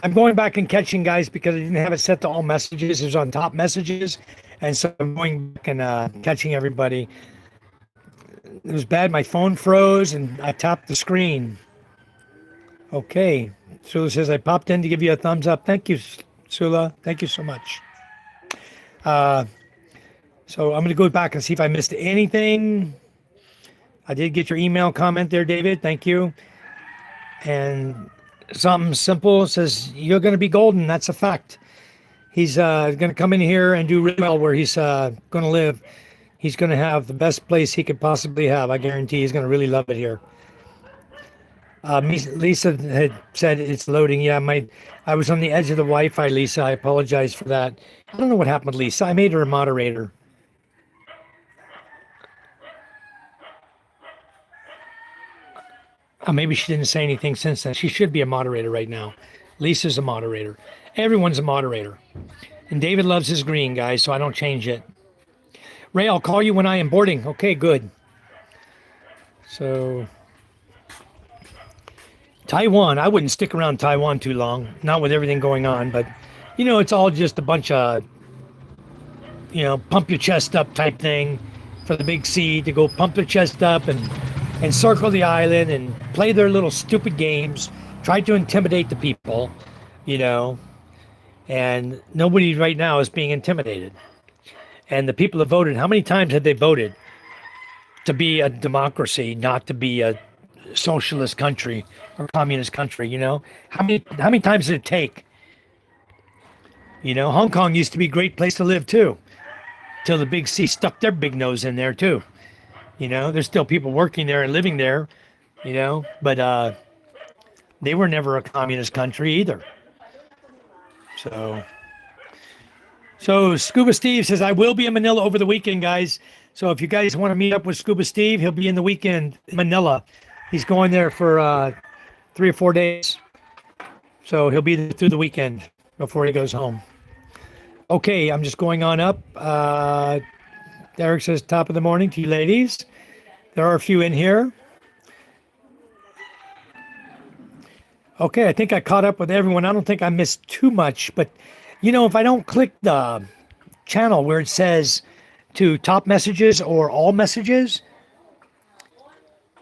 I'm going back and catching, guys, because I didn't have it set to all messages. It was on top messages. And so I'm going back and catching everybody. It was bad. My phone froze and I tapped the screen. Okay. Sula says, I popped in to give you a thumbs up. Thank you, Sula. Thank you so much. So I'm going to go back and see if I missed anything. I did get your email comment there, David. Thank you. And something simple says, you're going to be golden. That's a fact. He's going to come in here and do really well where he's going to live. He's going to have the best place he could possibly have. I guarantee he's going to really love it here. Lisa had said it's loading. Yeah, I was on the edge of the Wi-Fi, Lisa. I apologize for that. I don't know what happened with Lisa. I made her a moderator. Maybe she didn't say anything since then. She should be a moderator right now. Lisa's a moderator. Everyone's a moderator. And David loves his green, guys, so I don't change it. Ray, I'll call you when I am boarding. Okay, good. So, Taiwan. I wouldn't stick around Taiwan too long. Not with everything going on, but, it's all just a bunch of, pump your chest up type thing for the big C to go pump their chest up and circle the island and play their little stupid games, try to intimidate the people, And nobody right now is being intimidated. And the people that voted, how many times had they voted to be a democracy, not to be a socialist country or communist country? How many times did it take? Hong Kong used to be a great place to live too, till the big C stuck their big nose in there too. There's still people working there and living there, but they were never a communist country either. So Scuba Steve says, I will be in Manila over the weekend, guys. So if you guys want to meet up with Scuba Steve, he'll be in the weekend in Manila. He's going there for 3 or 4 days. So he'll be there through the weekend before he goes home. Okay, I'm just going on up. Derek says, top of the morning to you ladies. There are a few in here. Okay, I think I caught up with everyone. I don't think I missed too much, but if I don't click the channel where it says to top messages or all messages,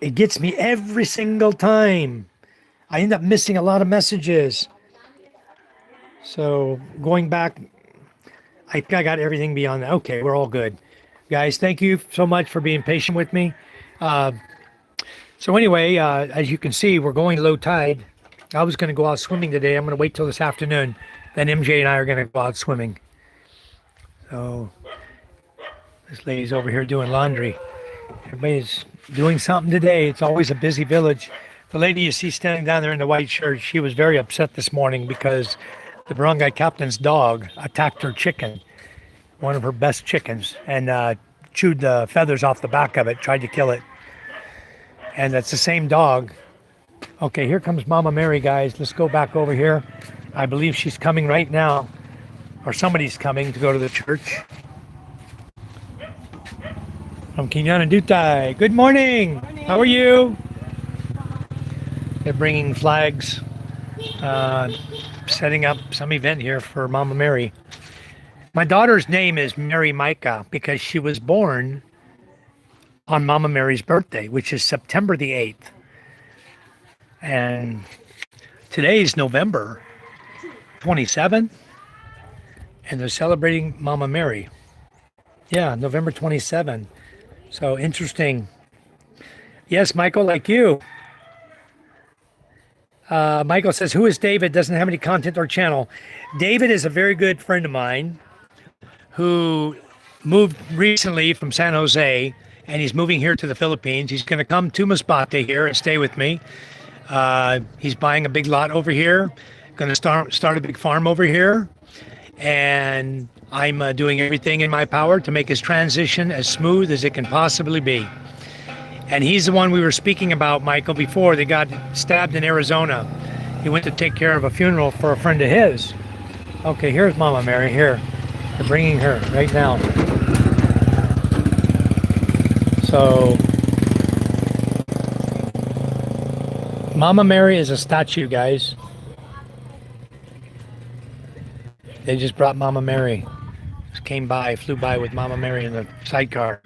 it gets me every single time. I end up missing a lot of messages. So going back, I think I got everything beyond that. Okay, we're all good. Guys, thank you so much for being patient with me. So anyway, as you can see, we're going low tide. I was going to go out swimming today. I'm going to wait till this afternoon. Then MJ and I are going to go out swimming. So this lady's over here doing laundry. Everybody's doing something today. It's always a busy village. The lady you see standing down there in the white shirt, she was very upset this morning because the barangay captain's dog attacked her chicken, one of her best chickens, and chewed the feathers off the back of it, tried to kill it. And that's the same dog. Okay, here comes Mama Mary, guys. Let's go back over here. I believe she's coming right now, or somebody's coming to go to the church. From Kinyana Dutai. Good morning. How are you? They're bringing flags, setting up some event here for Mama Mary. My daughter's name is Mary Micah because she was born on Mama Mary's birthday, which is September the 8th. And today's November 27th, and they're celebrating Mama Mary. Yeah, November 27th. So interesting. Yes, Michael, like you. Michael says, who is David? Doesn't have any content or channel. David is a very good friend of mine who moved recently from San Jose, and he's moving here to the Philippines. He's going to come to Masbate here and stay with me. He's buying a big lot over here, going to start a big farm over here, and I'm doing everything in my power to make his transition as smooth as it can possibly be. And he's the one we were speaking about, Michael, before. They got stabbed in Arizona. He went to take care of a funeral for a friend of his. Okay, here's Mama Mary here. They're bringing her right now. So Mama Mary is a statue, guys. They just brought Mama Mary. Just flew by with Mama Mary in the sidecar.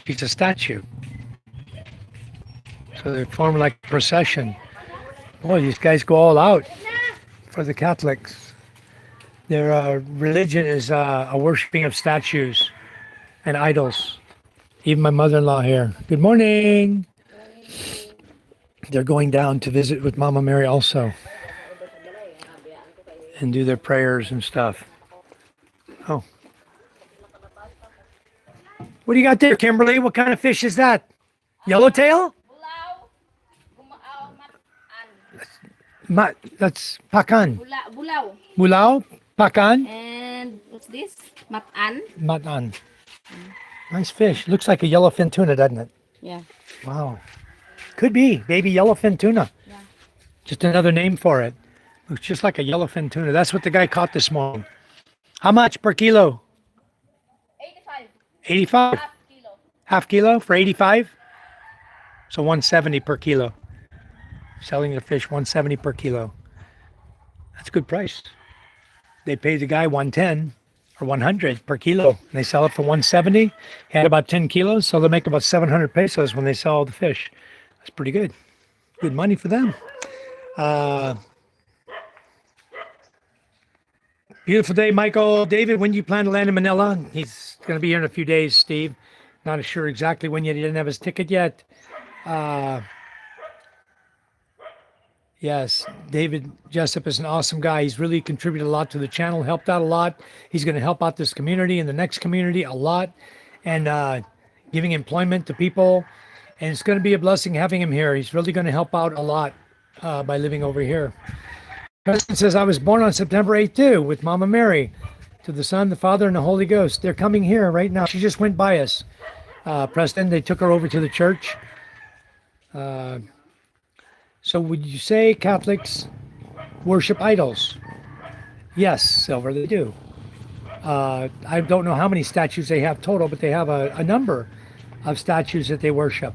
She's a statue. So they form like a procession. Boy, these guys go all out for the Catholics. Their religion is a worshiping of statues and idols. Even my mother-in-law here. Good morning. They're going down to visit with Mama Mary also and do their prayers and stuff. Oh. What do you got there, Kimberly? What kind of fish is that? Yellowtail? That's pakan. Bulaw. Bulao? Pakan? And what's this? Matan. Matan. Nice fish. Looks like a yellowfin tuna, doesn't it? Yeah. Wow. Could be baby yellowfin tuna. Yeah. Just another name for it. Looks just like a yellowfin tuna. That's what the guy caught this morning. How much per kilo? 85. 85? Half kilo. Half kilo for 85? So 170 per kilo. Selling the fish 170 per kilo. That's a good price. They pay the guy 110 or 100 per kilo. And they sell it for 170. He had about 10 kilos, so they'll make about 700 pesos when they sell all the fish. That's pretty good. Good money for them. Beautiful day, Michael. David, when do you plan to land in Manila? He's going to be here in a few days, Steve. Not sure exactly when yet. He didn't have his ticket yet. Uh, yes, David Jessup is an awesome guy. He's really contributed a lot to the channel, helped out a lot. He's going to help out this community and the next community a lot, and giving employment to people. And it's going to be a blessing having him here. He's really going to help out a lot by living over here. President says, I was born on September 8th too, with Mama Mary, to the Son, the Father, and the Holy Ghost. They're coming here right now. She just went by us. Preston, they took her over to the church. So would you say Catholics worship idols? Yes, Silver, they do. I don't know how many statues they have total, but they have a number of statues that they worship.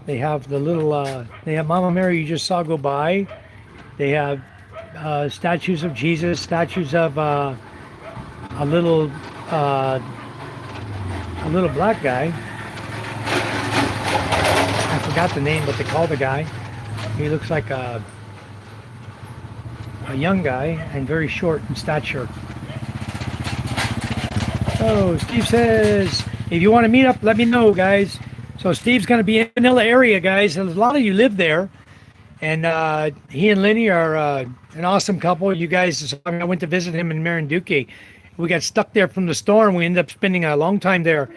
They have the little, they have Mama Mary you just saw go by. They have statues of Jesus, statues of a little black guy. I forgot the name, but they call the guy. He looks like a young guy and very short in stature. So Steve says, if you want to meet up, let me know, guys. So Steve's going to be in the Manila area, guys. A lot of you live there. And he and Lenny are an awesome couple. You guys, I went to visit him in Marinduque. We got stuck there from the storm. We ended up spending a long time there,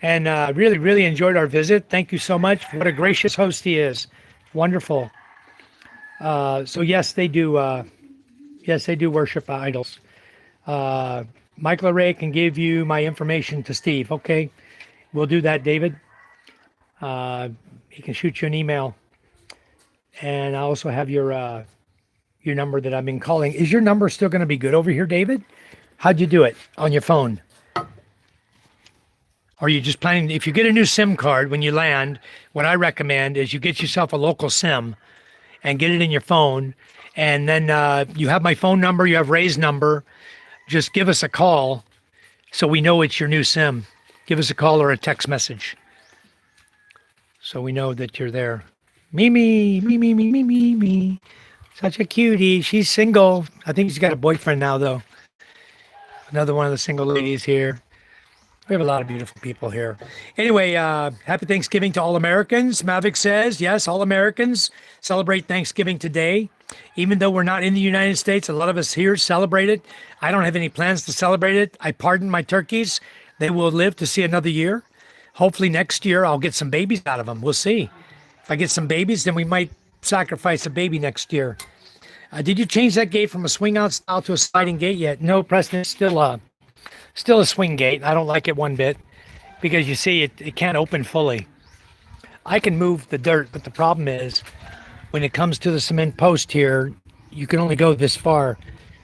and really, really enjoyed our visit. Thank you so much. What a gracious host he is. Wonderful. So yes, they do. Yes, they do worship idols. Michael Ray can give you my information to Steve. Okay, we'll do that, David. He can shoot you an email. And I also have your number that I've been calling. Is your number still going to be good over here, David? How'd you do it on your phone? Are you just planning, if you get a new SIM card when you land, what I recommend is you get yourself a local SIM and get it in your phone. And then you have my phone number, you have Ray's number. Just give us a call so we know it's your new SIM. Give us a call or a text message so we know that you're there. Me. Such a cutie. She's single. I think she's got a boyfriend now, though. Another one of the single ladies here. We have a lot of beautiful people here. Anyway, happy Thanksgiving to all Americans. Mavic says, yes, all Americans celebrate Thanksgiving today. Even though we're not in the United States, a lot of us here celebrate it. I don't have any plans to celebrate it. I pardon my turkeys. They will live to see another year. Hopefully next year I'll get some babies out of them. We'll see. If I get some babies, then we might sacrifice a baby next year. Did you change that gate from a swing out style to a sliding gate yet? No, Preston, it's still a swing gate. I don't like it one bit because you see it can't open fully. I can move the dirt, but the problem is when it comes to the cement post here, you can only go this far.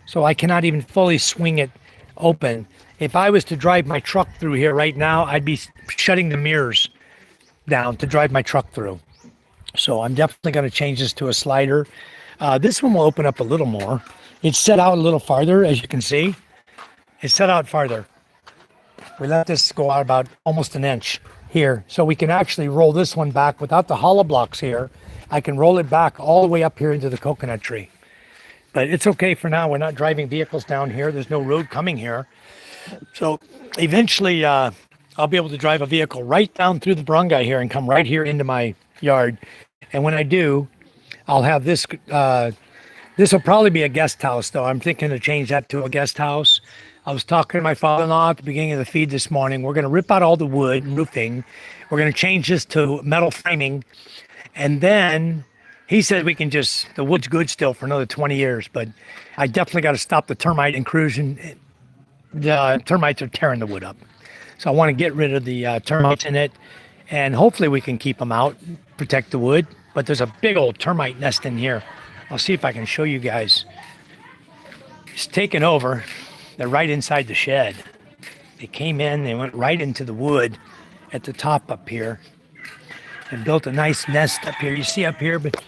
So I cannot even fully swing it open. If I was to drive my truck through here right now, I'd be shutting the mirrors down to drive my truck through. So I'm definitely going to change this to a slider. This one will open up a little more. It's set out a little farther, as you can see. It's set out farther. We let this go out about almost an inch here. So we can actually roll this one back without the hollow blocks here. I can roll it back all the way up here into the coconut tree. But it's okay for now. We're not driving vehicles down here. There's no road coming here. So eventually I'll be able to drive a vehicle right down through the barangay here and come right here into my yard. And when I do, I'll have this. This will probably be a guest house, though. I'm thinking to change that to a guest house. I was talking to my father-in-law at the beginning of the feed this morning. We're going to rip out all the wood and roofing. We're going to change this to metal framing. And then he said we can just, the wood's good still for another 20 years. But I definitely got to stop the termite intrusion. The termites are tearing the wood up. So I want to get rid of the termites in it. And hopefully we can keep them out, protect the wood. But there's a big old termite nest in here. I'll see if I can show you guys. It's taken over. They're right inside the shed. They came in, they went right into the wood at the top up here and built a nice nest up here. You see up here, but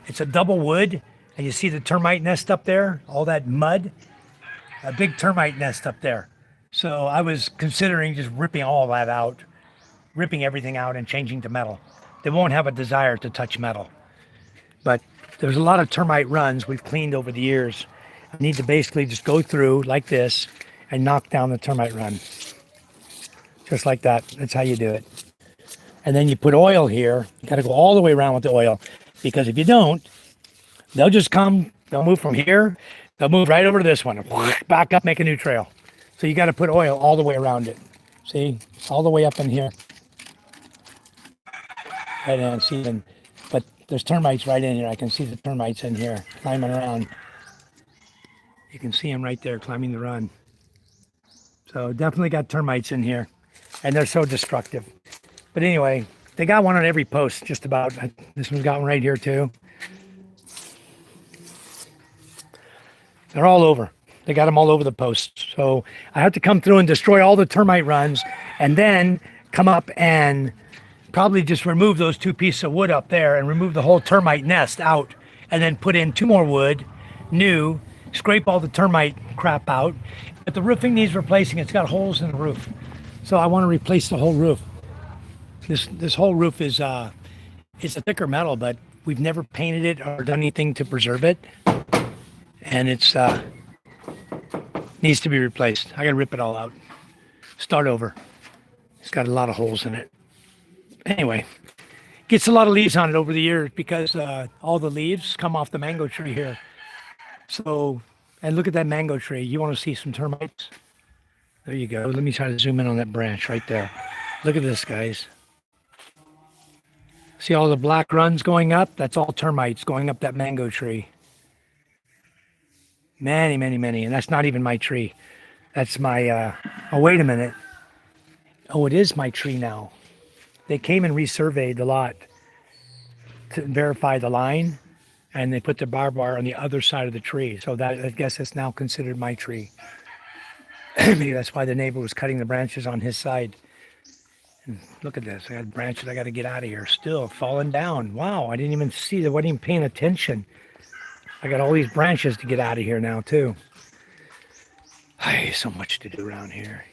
it's a double wood. And you see the termite nest up there, all that mud, a big termite nest up there. So I was considering just ripping all that out, ripping everything out and changing to metal. They won't have a desire to touch metal. But there's a lot of termite runs we've cleaned over the years. I need to basically just go through like this and knock down the termite run. Just like that. That's how you do it. And then you put oil here. You got to go all the way around with the oil, because if you don't, they'll just come, they'll move from here, they'll move right over to this one, back up, make a new trail. So you got to put oil all the way around it. See, all the way up in here. Right in, see, but there's termites right in here. I can see the termites in here climbing around. You can see them right there climbing the run. So definitely got termites in here, and they're so destructive. But anyway, they got one on every post, just about. This one's got one right here too. They're all over. They got them all over the post. So I have to come through and destroy all the termite runs, and then come up and probably just remove those 2 pieces of wood up there and remove the whole termite nest out, and then put in 2 more wood, new, scrape all the termite crap out. But the roofing needs replacing. It's got holes in the roof. So I want to replace the whole roof. This whole roof is it's a thicker metal, but we've never painted it or done anything to preserve it. And it's needs to be replaced. I gotta rip it all out. Start over. It's got a lot of holes in it. Anyway, gets a lot of leaves on it over the years, because all the leaves come off the mango tree here. So, and look at that mango tree. You want to see some termites? There you go. Let me try to zoom in on that branch right there. Look at this, guys. See all the black runs going up? That's all termites going up that mango tree. Many, many, many. And that's not even my tree. That's my, oh, wait a minute. Oh, it is my tree now. They came and resurveyed the lot to verify the line, and they put the barbed wire on the other side of the tree. So that, I guess it's now considered my tree. Maybe that's why the neighbor was cutting the branches on his side. And look at this. I got branches I got to get out of here. Still falling down. Wow, I didn't even see. They wasn't even paying attention. I got all these branches to get out of here now, too. Hey, so much to do around here.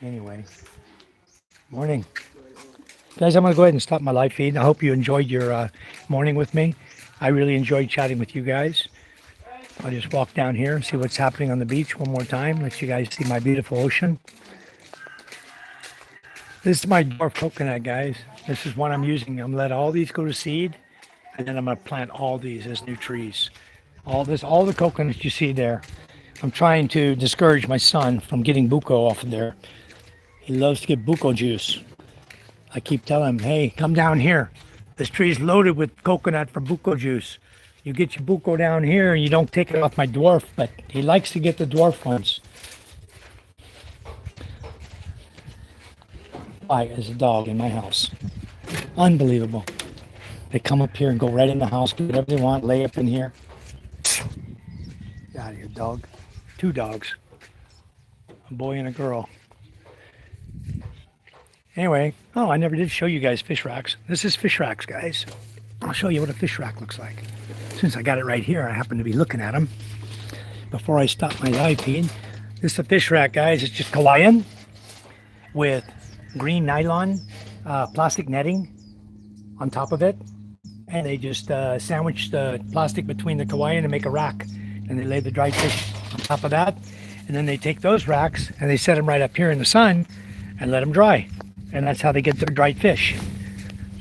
Anyway, morning. Guys, I'm going to go ahead and stop my live feed. I hope you enjoyed your morning with me. I really enjoyed chatting with you guys. I'll just walk down here and see what's happening on the beach one more time. Let you guys see my beautiful ocean. This is my dwarf coconut, guys. This is what I'm using. I'm going to let all these go to seed, and then I'm going to plant all these as new trees. All the coconuts you see there. I'm trying to discourage my son from getting buko off of there. He loves to get buko juice. I keep telling him, hey, come down here. This tree is loaded with coconut for buko juice. You get your buko down here and you don't take it off my dwarf, but he likes to get the dwarf ones. Why is a dog in my house? Unbelievable. They come up here and go right in the house, do whatever they want, lay up in here. Get out of here, dog. 2 dogs. A boy and a girl. Anyway, oh, I never did show you guys fish racks. This is fish racks, guys. I'll show you what a fish rack looks like. Since I got it right here, I happen to be looking at them before I stop my live feed. This is a fish rack, guys. It's just Hawaiian with green nylon plastic netting on top of it. And they just sandwich the plastic between the Hawaiian and make a rack. And they lay the dried fish on top of that. And then they take those racks and they set them right up here in the sun and let them dry. And that's how they get their dried fish.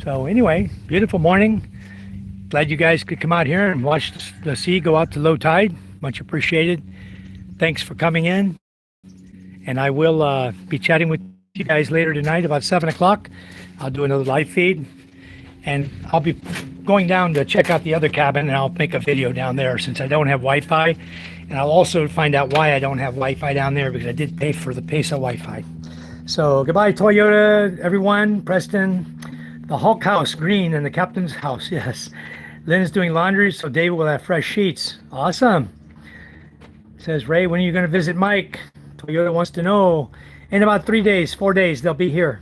So anyway, beautiful morning. Glad you guys could come out here and watch the sea go out to low tide. Much appreciated. Thanks for coming in. And I will be chatting with you guys later tonight about 7 o'clock. I'll do another live feed. And I'll be going down to check out the other cabin, and I'll make a video down there since I don't have Wi-Fi. And I'll also find out why I don't have Wi-Fi down there, because I did pay for the Pesa Wi-Fi. So goodbye, Toyota, everyone. Preston, the Hulk house, green, and the captain's house. Yes. Lynn is doing laundry, so David will have fresh sheets. Awesome. Says Ray, when are you going to visit Mike? Toyota wants to know. In about 3 days, 4 days, they'll be here.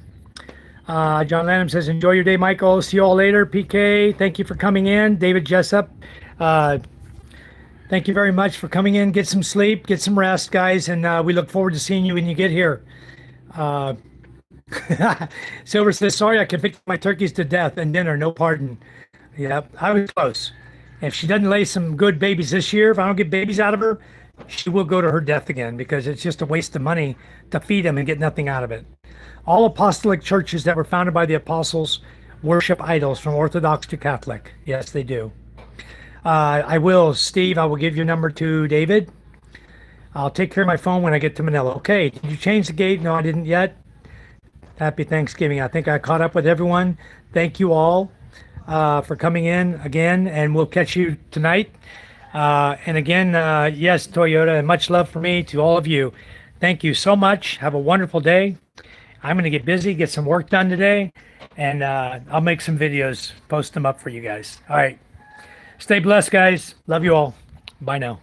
John Lanham says, enjoy your day, Michael. See you all later. PK, thank you for coming in. David Jessup, thank you very much for coming in. Get some sleep, get some rest, guys, and we look forward to seeing you when you get here. Silver says, sorry, I convicted my turkeys to death and dinner, no pardon. Yep, I was close. If she doesn't lay some good babies this year, if I don't get babies out of her, she will go to her death again because it's just a waste of money to feed them and get nothing out of it. All apostolic churches that were founded by the apostles worship idols from Orthodox to Catholic. Yes, they do. Steve, I will give your number to David. I'll take care of my phone when I get to Manila. Okay, did you change the gate? No, I didn't yet. Happy Thanksgiving. I think I caught up with everyone. Thank you all for coming in again, and we'll catch you tonight. And again, yes, Toyota, and much love for me to all of you. Thank you so much. Have a wonderful day. I'm going to get busy, get some work done today, and I'll make some videos, post them up for you guys. All right. Stay blessed, guys. Love you all. Bye now.